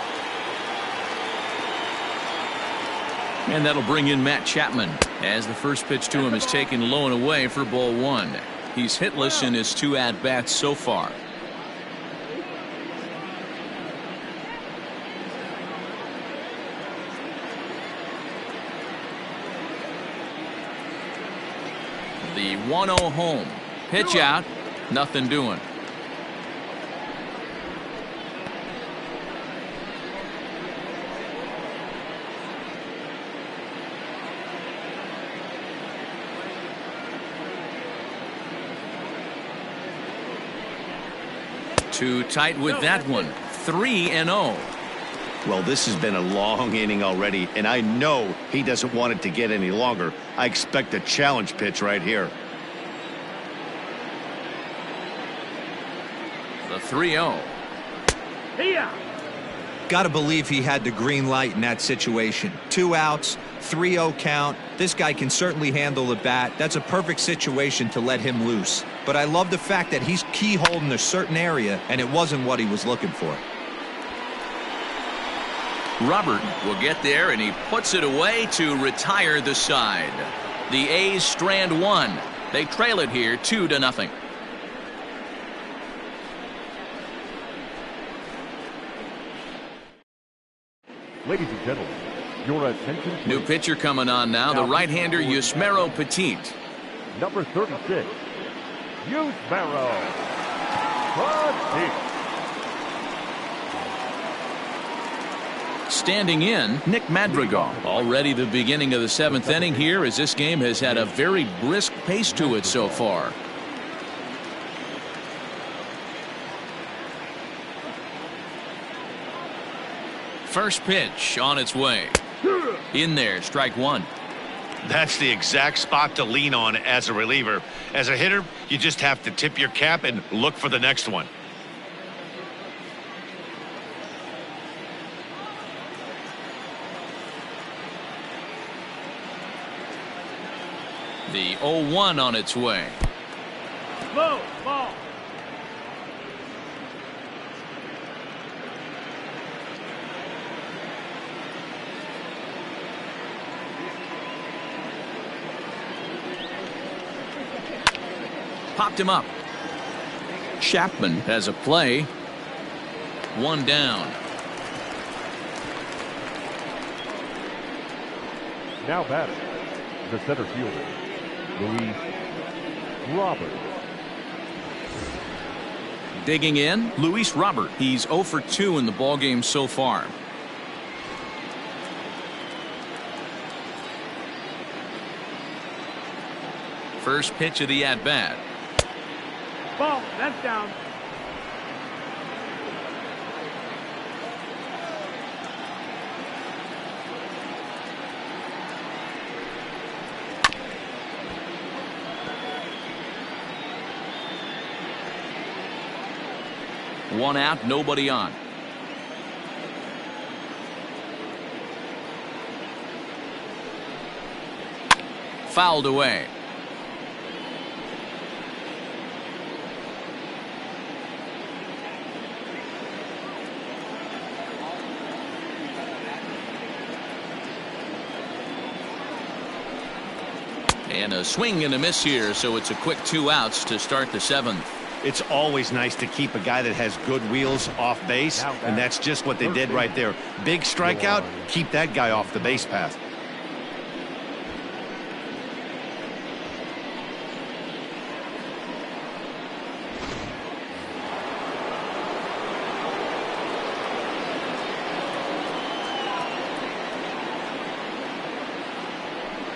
And that'll bring in Matt Chapman, as the first pitch to him is taken low and away for ball 1. He's hitless in his 2 at-bats so far. The 1-0 home. Pitch out. Nothing doing. Too tight with that one. 3-0. Well, this has been a long inning already, and I know he doesn't want it to get any longer. I expect a challenge pitch right here. The 3-0. Here. Gotta believe he had the green light in that situation. 2 outs, 3-0 count. This guy can certainly handle the bat. That's a perfect situation to let him loose. But I love the fact that he's keyholding a certain area, and it wasn't what he was looking for. Robert will get there, and he puts it away to retire the side. The A's strand 1. They trail it here 2-0. Ladies and gentlemen, your attention please. New pitcher coming on now, the right-hander Yusmeiro Petit. Number 36, Yusmeiro Petit. Standing in, Nick Madrigal. Already the beginning of the 7th inning here, as this game has had a very brisk pace to it so far. First pitch on its way. In there, strike 1. That's the exact spot to lean on as a reliever. As a hitter, you just have to tip your cap and look for the next one. The 0-1 on its way. Low. Ball. Popped him up. Chapman has a play. 1 down. Now batting, the center fielder, Rhys Hoskins. Digging in, Luis Robert. He's 0 for 2 in the ballgame so far. First pitch of the at-bat. Ball. That's down. 1 out, nobody on. Fouled away. And a swing and a miss here, so it's a quick 2 outs to start the 7th. It's always nice to keep a guy that has good wheels off base, and that's just what they did right there. Big strikeout, keep that guy off the base path.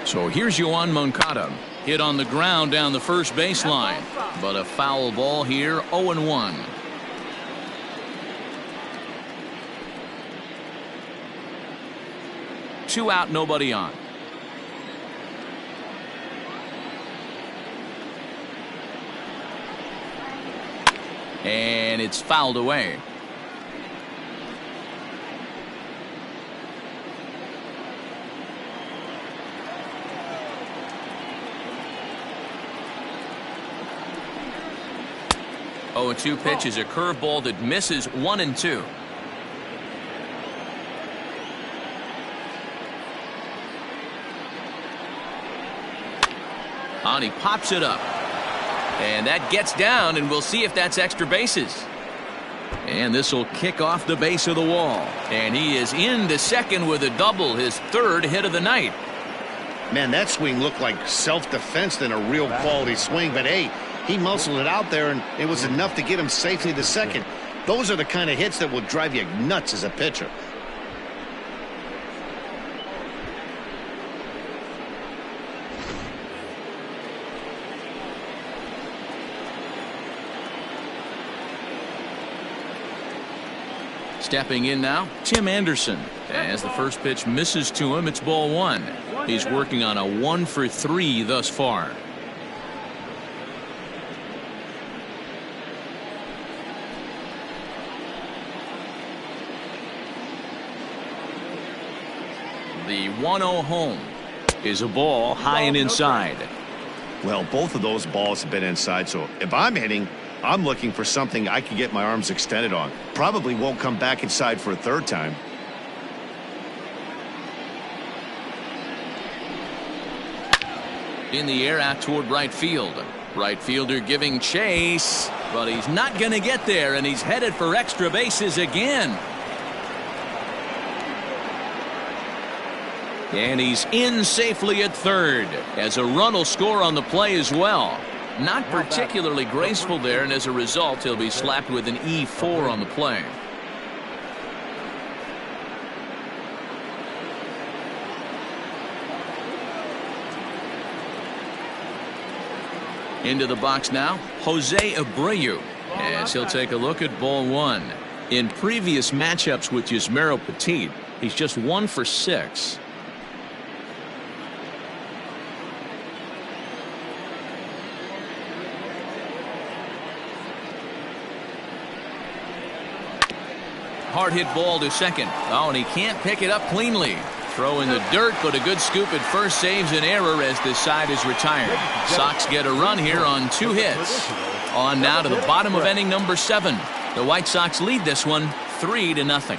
So here's Juan Mancata. Hit on the ground down the first baseline. But a foul ball here, 0-1. Two out, nobody on. And it's fouled away. A 2 pitch is a curveball that misses 1-2. And he pops it up. And that gets down, and we'll see if that's extra bases. And this will kick off the base of the wall. And he is into second with a double, his 3rd hit of the night. Man, that swing looked like self-defense than a real quality swing. But, hey, he muscled it out there, and it was enough to get him safely to second. Those are the kind of hits that will drive you nuts as a pitcher. Stepping in now, Tim Anderson. As the first pitch misses to him, it's ball 1. He's working on a 1-for-3 thus far. The 1-0 home is a ball high and inside. Well, both of those balls have been inside, so if I'm hitting, I'm looking for something I can get my arms extended on. Probably won't come back inside for a 3rd time. In the air out toward right field. Right fielder giving chase, but he's not going to get there, and he's headed for extra bases again. And he's in safely at 3rd, as a run will score on the play as well. Not particularly graceful there, and as a result, he'll be slapped with an E4 on the play. Into the box now, Jose Abreu, as he'll take a look at ball 1. In previous matchups with Yusmeiro Petit, he's just 1 for 6. Hard hit ball to second. Oh, and he can't pick it up cleanly. Throw in the dirt, but a good scoop at first saves an error as this side is retired. Sox get a run here on 2 hits. On now to the bottom of inning number 7. The White Sox lead this one 3-0.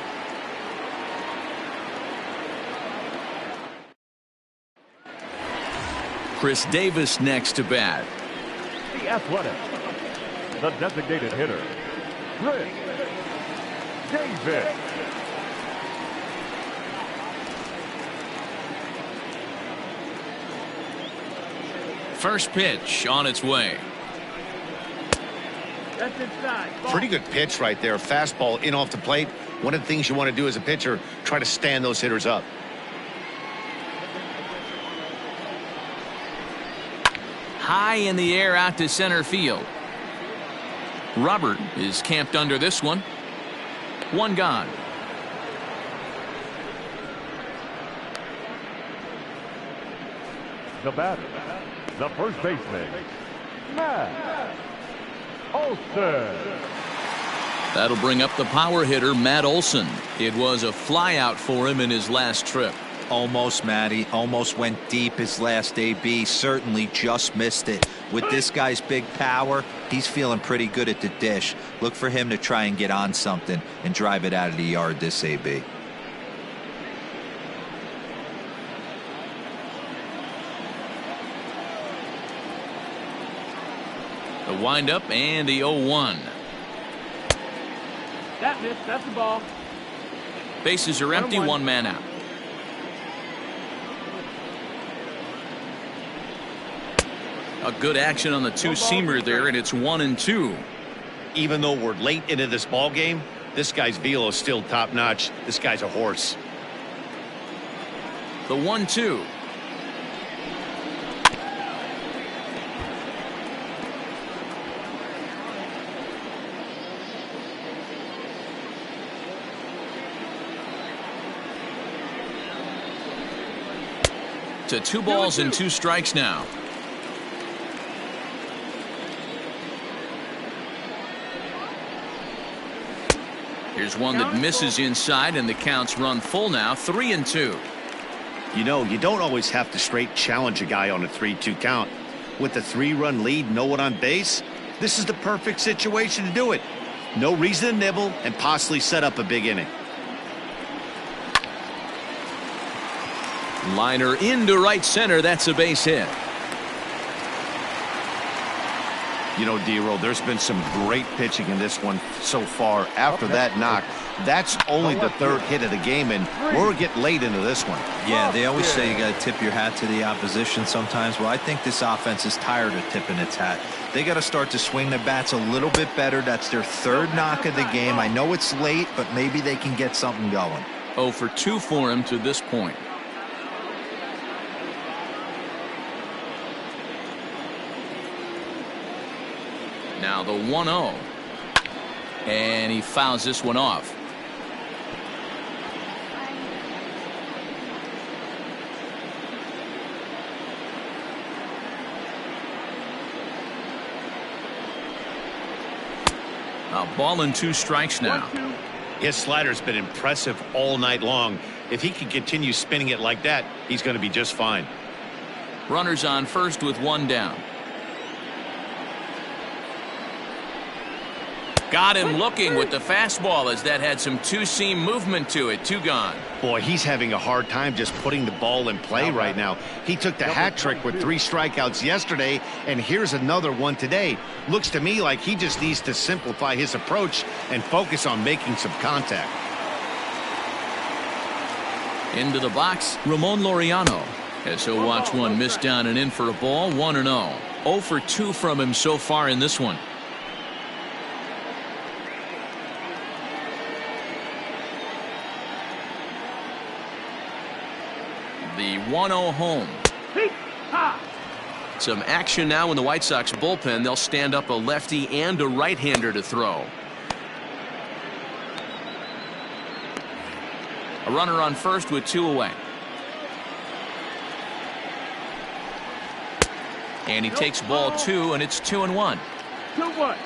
Chris Davis next to bat. The Athletic, the designated hitter, Chris Davis. First pitch on its way. That's inside. Ball. Pretty good pitch right there. Fastball in off the plate. One of the things you want to do as a pitcher, try to stand those hitters up. High in the air out to center field. Robert is camped under this one. 1 gone. The batter, the first baseman, Matt Olson. That'll bring up the power hitter, Matt Olson. It was a flyout for him in his last trip. Almost, Matty. Almost went deep his last AB. Certainly just missed it. With this guy's big power, he's feeling pretty good at the dish. Look for him to try and get on something and drive it out of the yard this AB. The windup and the 0-1. That missed. That's the ball. Bases are empty, one man out. A good action on the two-seamer there, and it's 1-2. Even though we're late into this ball game, this guy's velo is still top-notch. This guy's a horse. The 1-2. To 2 balls and 2 strikes now. Here's one that misses inside, and the count's run full now, 3-2. You know, you don't always have to straight challenge a guy on a 3-2 count. With the 3-run lead, no one on base, this is the perfect situation to do it. No reason to nibble and possibly set up a big inning. Liner into right center. That's a base hit. You know, D-Roll, there's been some great pitching in this one so far. After that knock, that's only the 3rd hit of the game, and we're getting late into this one. Yeah, they always say you got to tip your hat to the opposition sometimes. Well, I think this offense is tired of tipping its hat. They got to start to swing the bats a little bit better. That's their 3rd knock of the game. I know it's late, but maybe they can get something going. 0 for 2 for him to this point. Now the 1-0. And he fouls this one off. A ball and 2 strikes now. His slider's been impressive all night long. If he can continue spinning it like that, he's going to be just fine. Runners on first with 1 down. Got him looking with the fastball as that had some two-seam movement to it. 2 gone. Boy, he's having a hard time just putting the ball in play right now. He took the hat trick with 3 strikeouts yesterday, and here's another one today. Looks to me like he just needs to simplify his approach and focus on making some contact. Into the box, Ramon Laureano. As he'll watch one miss down and in for a ball, 1-0. 0 for 2 from him so far in this one. The 1-0 home. Some action now in the White Sox bullpen. They'll stand up a lefty and a right-hander to throw. A runner on first with 2 away. And he takes ball 2, and it's 2-1. 2-1.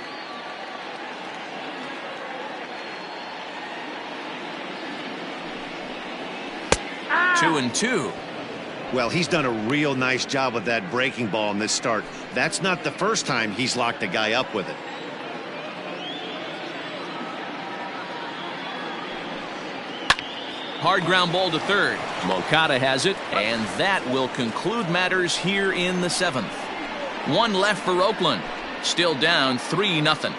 Two and 2. Well, he's done a real nice job with that breaking ball in this start. That's not the first time he's locked a guy up with it. Hard ground ball to third. Mancata has it, and that will conclude matters here in the 7th. 1 left for Oakland. Still down 3-0.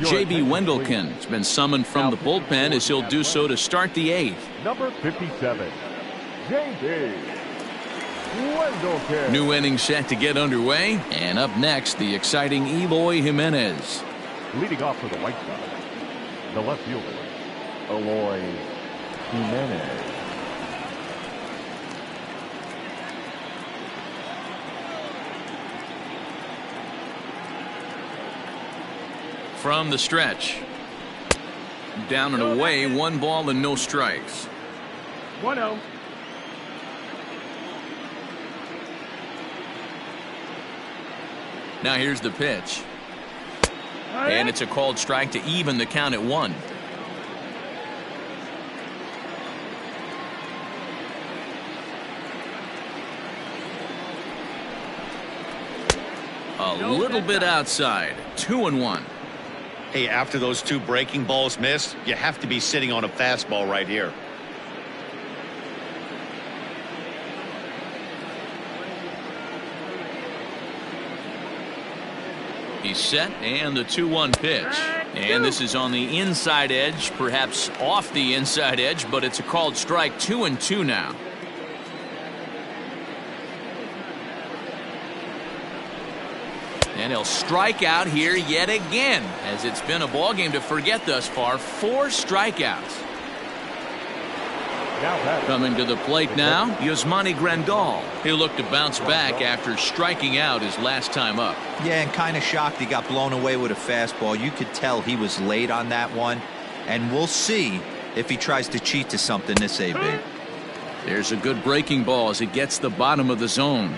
J.B. Wendelken has been summoned from the bullpen as he'll do so to start the 8th. Number 57, J.B. Wendelken. New inning set to get underway, and up next, the exciting Eloy Jimenez. Leading off for the White Sox, the left fielder, Eloy Jimenez. From the stretch. Down and away, 1 ball and no strikes. 1-0. Now here's the pitch. And it's a called strike to even the count at 1. A little bit outside. 2-1. Hey, after those 2 breaking balls missed, you have to be sitting on a fastball right here. He's set, and the 2-1 pitch. And this is on the inside edge, perhaps off the inside edge, but it's a called strike. 2-2 now. And he'll strike out here yet again, as it's been a ball game to forget thus far. 4 strikeouts. Coming to the plate now, Yasmani Grandal. He'll look to bounce back after striking out his last time up. Yeah, and kind of shocked he got blown away with a fastball. You could tell he was late on that one. And we'll see if he tries to cheat to something this AB. There's a good breaking ball as it gets the bottom of the zone.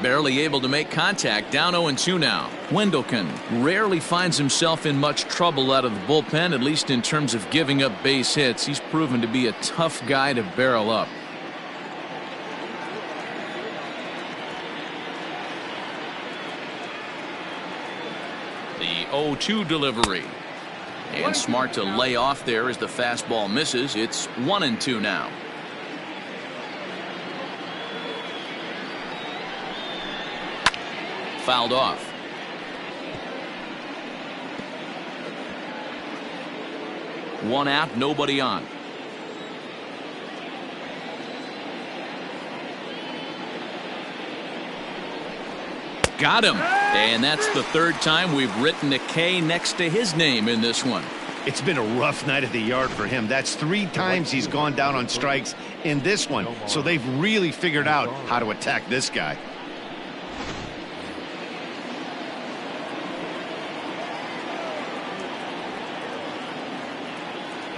Barely able to make contact. Down 0-2 now. Wendelken rarely finds himself in much trouble out of the bullpen, at least in terms of giving up base hits. He's proven to be a tough guy to barrel up. The 0-2 delivery. And smart to lay off there as the fastball misses. It's 1-2 now. Fouled off. One out, nobody on. Got him. And that's the 3rd time we've written a K next to his name in this one. It's been a rough night at the yard for him. That's 3 times he's gone down on strikes in this one. So they've really figured out how to attack this guy.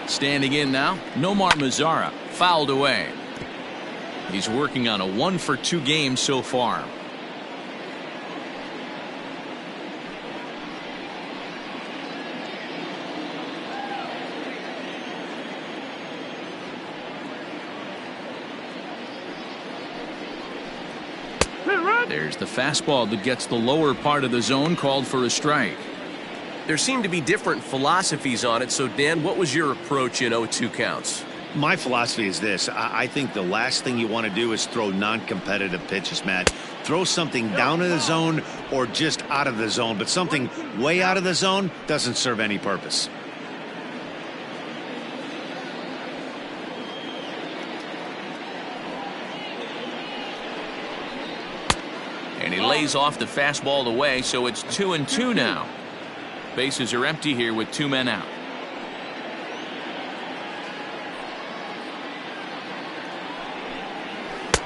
Standing in now, Nomar Mazara, fouled away. He's working on a 1-for-2 game so far. There's the fastball that gets the lower part of the zone, called for a strike. There seem to be different philosophies on it. So, Dan, what was your approach in 0-2 counts? My philosophy is this. I think the last thing you want to do is throw non-competitive pitches, Matt. Throw something down in the zone or just out of the zone. But something way out of the zone doesn't serve any purpose. And he lays off the fastball away, so it's 2-2 now. Bases are empty here with 2 men out.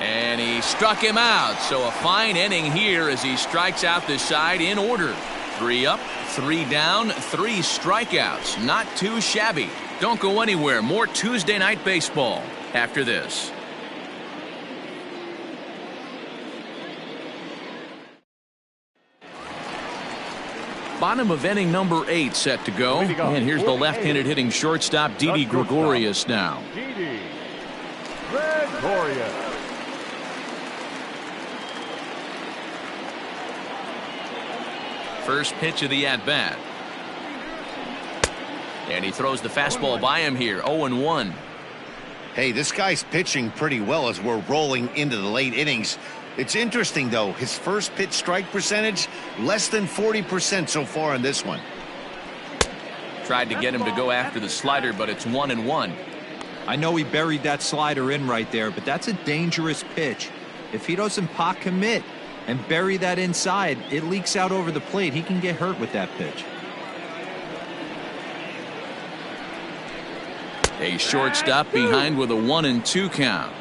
And he struck him out. So a fine inning here as he strikes out the side in order. 3 up, 3 down, 3 strikeouts. Not too shabby. Don't go anywhere. More Tuesday Night Baseball after this. Bottom of inning number 8 set to go. And here's the left-handed hitting shortstop, Didi Gregorius now. Didi Gregorius. First pitch of the at-bat. And he throws the fastball by him here. 0-1. Hey, this guy's pitching pretty well as we're rolling into the late innings. It's interesting, though, his first pitch strike percentage, less than 40% so far in this one. Tried to get him to go after the slider, but it's 1-1. I know he buried that slider in right there, but that's a dangerous pitch. If he doesn't pot commit and bury that inside, it leaks out over the plate. He can get hurt with that pitch. A shortstop behind with a 1-2 count.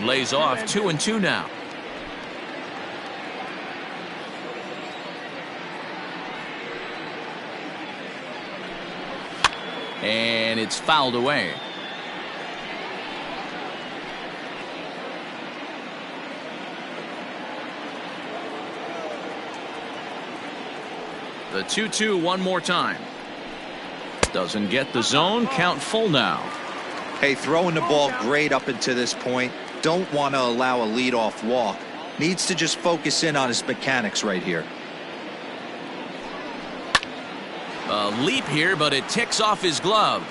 Lays off 2-2 now. And it's fouled away. The 2-2 one more time. Doesn't get the zone. Count full now. Hey, throwing the ball great up until this point. Don't want to allow a leadoff walk. Needs to just focus in on his mechanics right here. A leap here, but it ticks off his glove.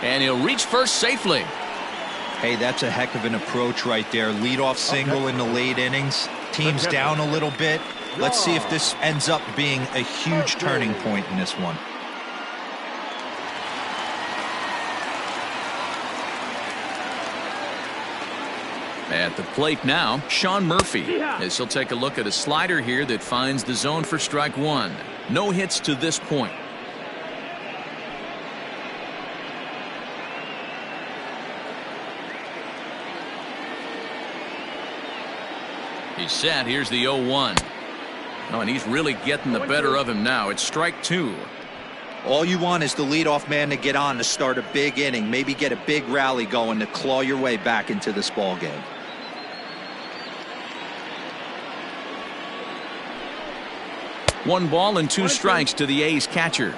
And he'll reach first safely. Hey, that's a heck of an approach right there. Leadoff single in the late innings. Team's down a little bit. Let's see if this ends up being a huge turning point in this one. At the plate now, Sean Murphy, as he'll take a look at a slider here that finds the zone for strike one. No hits to this point. He's set. Here's the 0-1. Oh, and he's really getting the better of him now. It's strike two. All you want is the leadoff man to get on to start a big inning, maybe get a big rally going to claw your way back into this ball game. One ball and two strikes to the A's catcher.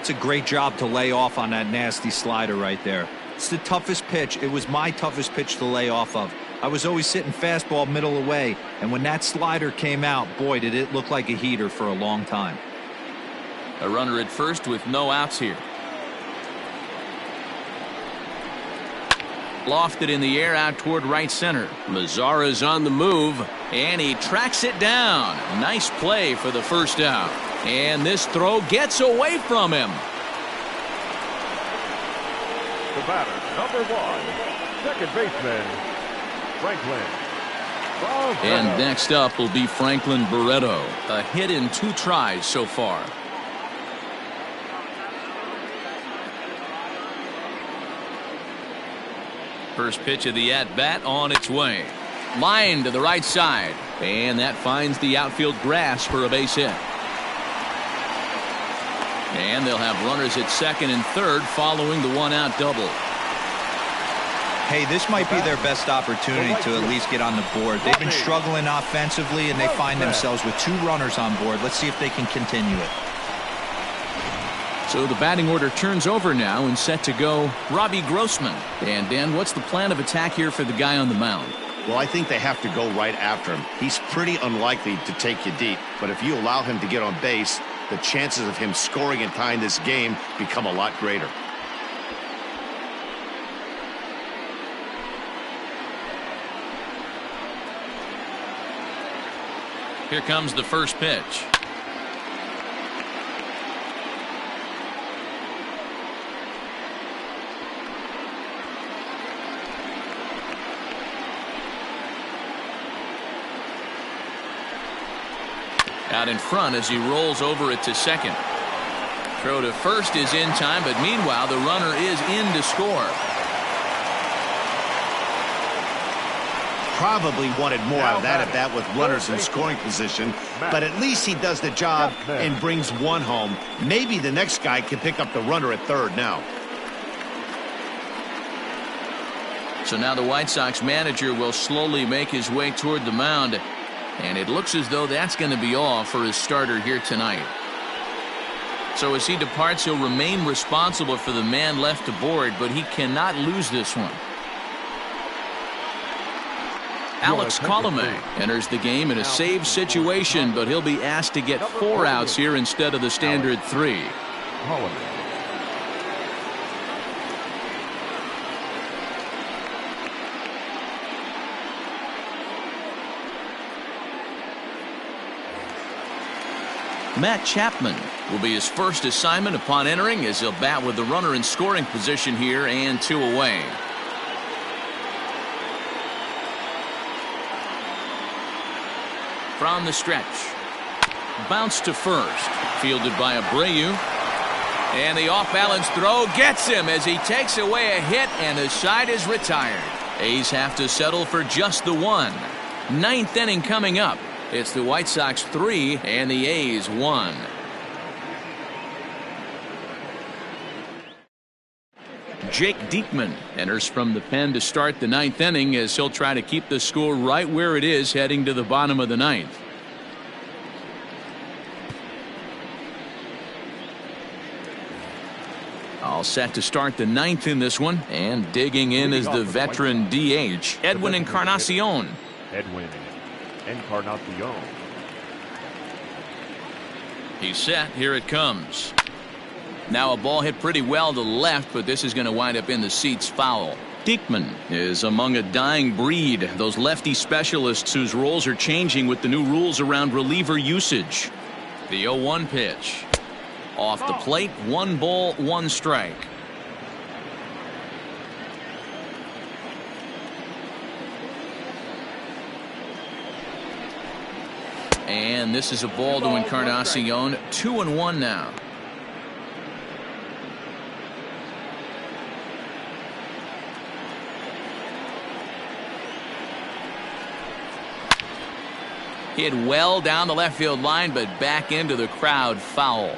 It's a great job to lay off on that nasty slider right there. It's the toughest pitch. It was my toughest pitch to lay off of. I was always sitting fastball middle away, and when that slider came out, boy, did it look like a heater for a long time. A runner at first with no outs here. Lofted in the air out toward right center. Mazara's on the move, and he tracks it down. Nice play for the first out. And this throw gets away from him. The batter, number one, second baseman, Franklin. And next up will be Franklin Barreto. A hit in 2 tries so far. First pitch of the at-bat on its way. Line to the right side. And that finds the outfield grass for a base hit. And they'll have runners at second and third following the one-out double. Hey, this might be their best opportunity to at least get on the board. They've been struggling offensively, and they find themselves with 2 runners on board. Let's see if they can continue it. So the batting order turns over now and set to go Robbie Grossman. And Dan, what's the plan of attack here for the guy on the mound? Well, I think they have to go right after him. He's pretty unlikely to take you deep, but if you allow him to get on base, the chances of him scoring and tying this game become a lot greater. Here comes the first pitch. Out in front as he rolls over it to second. Throw to first is in time, but meanwhile the runner is in to score. Probably wanted more out of that at bat with runners in scoring position, but at least he does the job and brings one home. Maybe the next guy can pick up the runner at third now. So now the White Sox manager will slowly make his way toward the mound, and it looks as though that's going to be all for his starter here tonight. So as he departs, he'll remain responsible for the man left aboard, but he cannot lose this one. Alex Colomé enters the game in a save situation, but he'll be asked to get 4 outs here instead of the standard 3. Matt Chapman will be his first assignment upon entering, as he'll bat with the runner in scoring position here and 2 away. From the stretch. Bounce to first. Fielded by Abreu. And the off-balance throw gets him as he takes away a hit, and the side is retired. A's have to settle for just the one. Ninth inning coming up. It's the White Sox 3 and the A's 1. Jake Diekman enters from the pen to start the ninth inning as he'll try to keep the score right where it is heading to the bottom of the ninth. All set to start the ninth in this one, and digging in is the veteran DH, Edwin Encarnacion. Edwin Encarnacion. He's set. Here it comes. Now a ball hit pretty well to the left, but this is going to wind up in the seats foul. Diekman is among a dying breed, those lefty specialists whose roles are changing with the new rules around reliever usage. The 0-1 pitch. Off the plate, 1 ball, 1 strike. And this is a ball to Encarnacion. 2-1 now. Hit well down the left field line, but back into the crowd, foul.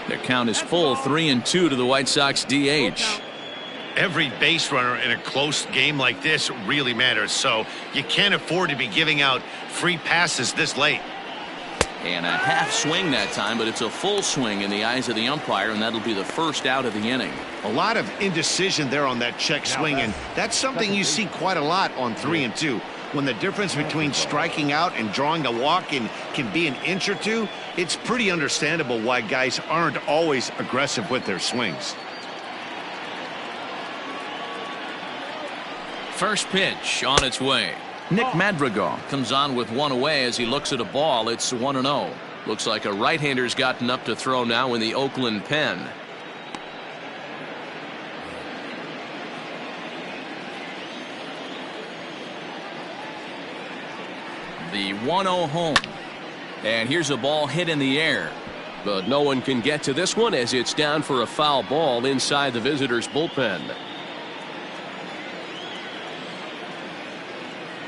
Their count is full, 3-2 to the White Sox DH. Every base runner in a close game like this really matters, so you can't afford to be giving out free passes this late. And a half swing that time, but it's a full swing in the eyes of the umpire, and that'll be the first out of the inning. A lot of indecision there on that check swing, and that's something you see quite a lot on 3-2. When the difference between striking out and drawing a walk can be an inch or two, it's pretty understandable why guys aren't always aggressive with their swings. First pitch on its way. Nick Madrigal comes on with 1 away as he looks at a ball. It's 1-0. Looks like a right-hander's gotten up to throw now in the Oakland pen. The 1-0 home. And here's a ball hit in the air. But no one can get to this one as it's down for a foul ball inside the visitors' bullpen.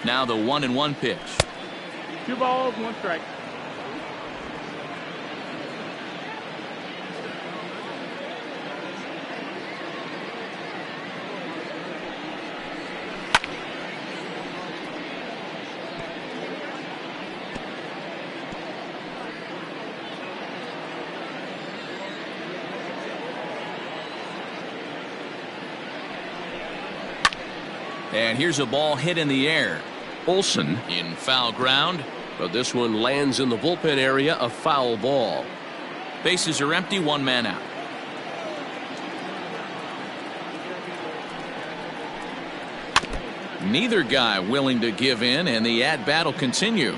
Now the 1-1 pitch. 2 balls, 1 strike. And here's a ball hit in the air. Olson in foul ground. But this one lands in the bullpen area, a foul ball. Bases are empty, 1 man out. Neither guy willing to give in, and the at-bat will continue.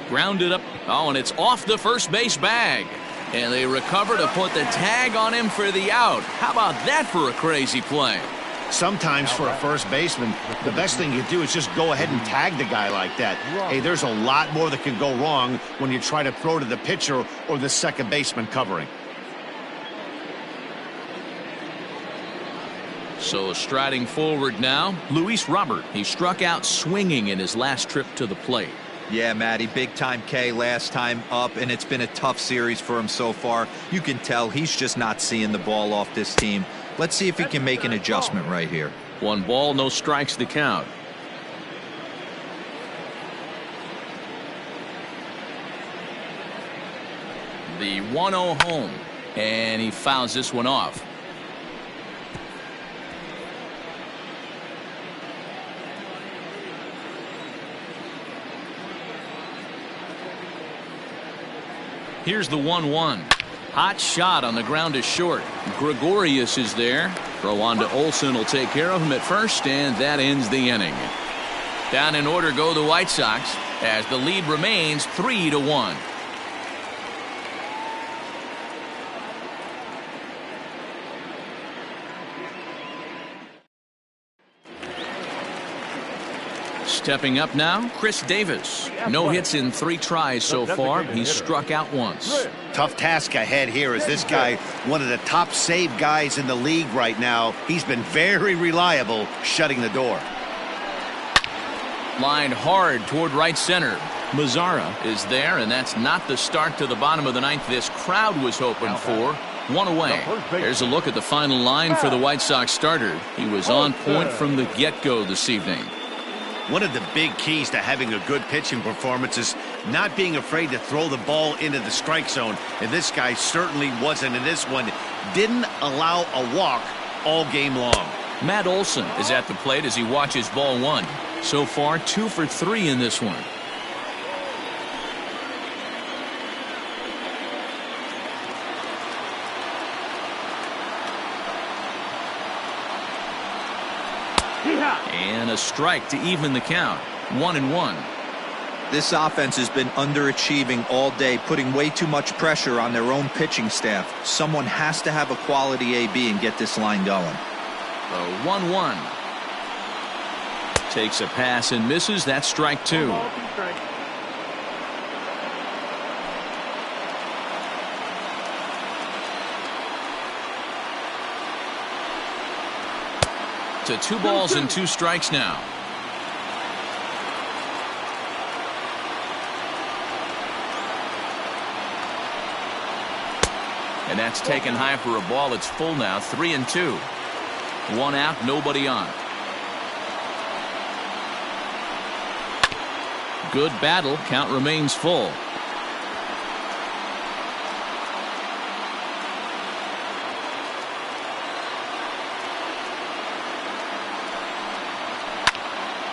Grounded up. Oh, and it's off the first base bag. And they recover to put the tag on him for the out. How about that for a crazy play? Sometimes for a first baseman, the best thing you do is just go ahead and tag the guy like that. Hey, there's a lot more that can go wrong when you try to throw to the pitcher or the second baseman covering. So striding forward now, Luis Robert. He struck out swinging in his last trip to the plate. Yeah, Matty, big time K last time up, and it's been a tough series for him so far. You can tell he's just not seeing the ball off this team. Let's see if he can make an adjustment right here. 1 ball, no strikes to count. The 1-0 home, and he fouls this one off. Here's the 1-1. Hot shot on the ground is short. Gregorius is there. Throw on to Olson will take care of him at first, and that ends the inning. Down in order go the White Sox as the lead remains 3-1. Stepping up now, Chris Davis. No hits in 3 tries so far. He's struck out once. Tough task ahead here as this guy, one of the top save guys in the league right now. He's been very reliable shutting the door. Lined hard toward right center. Mazzara is there, and that's not the start to the bottom of the 9th this crowd was hoping for. 1 away. There's a look at the final line for the White Sox starter. He was on point from the get-go this evening. One of the big keys to having a good pitching performance is not being afraid to throw the ball into the strike zone. And this guy certainly wasn't in this one. Didn't allow a walk all game long. Matt Olson is at the plate as he watches ball 1. So far, 2 for 3 in this one. And a strike to even the count. 1-1. This offense has been underachieving all day, putting way too much pressure on their own pitching staff. Someone has to have a quality AB and get this line going. The 1-1. Takes a pass and misses. That's strike 2. To 2 balls and 2 strikes now. And that's taken high for a ball. It's full now. 3-2. 1 out, nobody on. Good battle. Count remains full.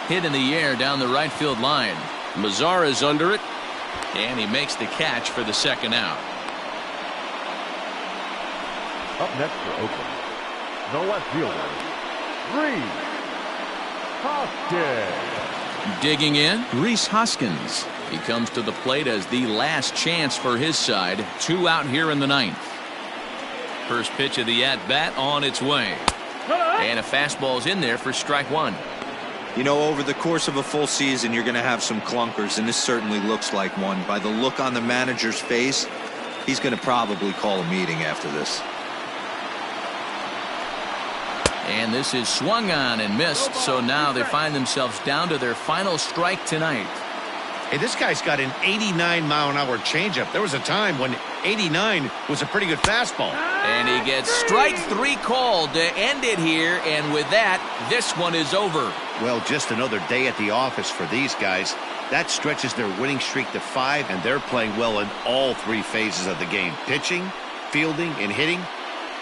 Hit in the air down the right field line. Mazzara's under it, and he makes the catch for the 2nd out. Up next for Oakland, the left fielder, Rhys Hoskins. Digging in, Rhys Hoskins. He comes to the plate as the last chance for his side. 2 out here in the 9th. First pitch of the at-bat on its way. And a fastball's in there for strike 1. You know, over the course of a full season, you're going to have some clunkers, and this certainly looks like one. By the look on the manager's face, he's going to probably call a meeting after this. And this is swung on and missed, so now they find themselves down to their final strike tonight. Hey, this guy's got an 89-mile-an-hour changeup. There was a time when 89 was a pretty good fastball. And he gets strike 3 called to end it here, and with that, this one is over. Well, just another day at the office for these guys. That stretches their winning streak to 5, and they're playing well in all 3 phases of the game. Pitching, fielding, and hitting.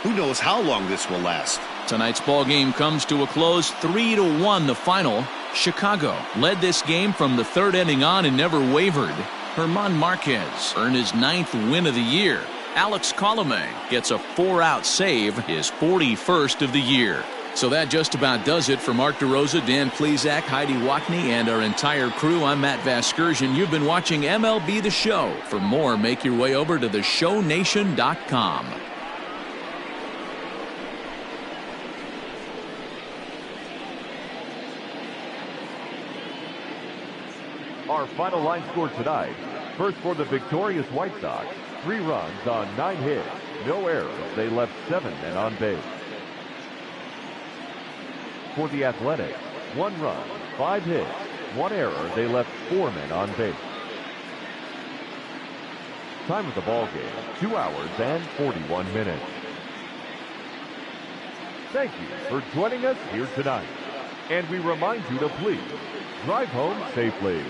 Who knows how long this will last. Tonight's ball game comes to a close. 3-1 the final. Chicago led this game from the 3rd inning on and never wavered. German Marquez earned his 9th win of the year. Alex Colomé gets a 4-out save, his 41st of the year. So that just about does it for Mark DeRosa, Dan Plesac, Heidi Wackney, and our entire crew. I'm Matt Vasgersian. You've been watching MLB The Show. For more, make your way over to theshownation.com. Our final line score tonight. First for the victorious White Sox, 3 runs on 9 hits, no errors. They left 7 men on base. For the Athletics, 1 run, 5 hits, 1 error. They left 4 men on base. Time of the ball game, 2 hours and 41 minutes. Thank you for joining us here tonight. And we remind you to please drive home safely.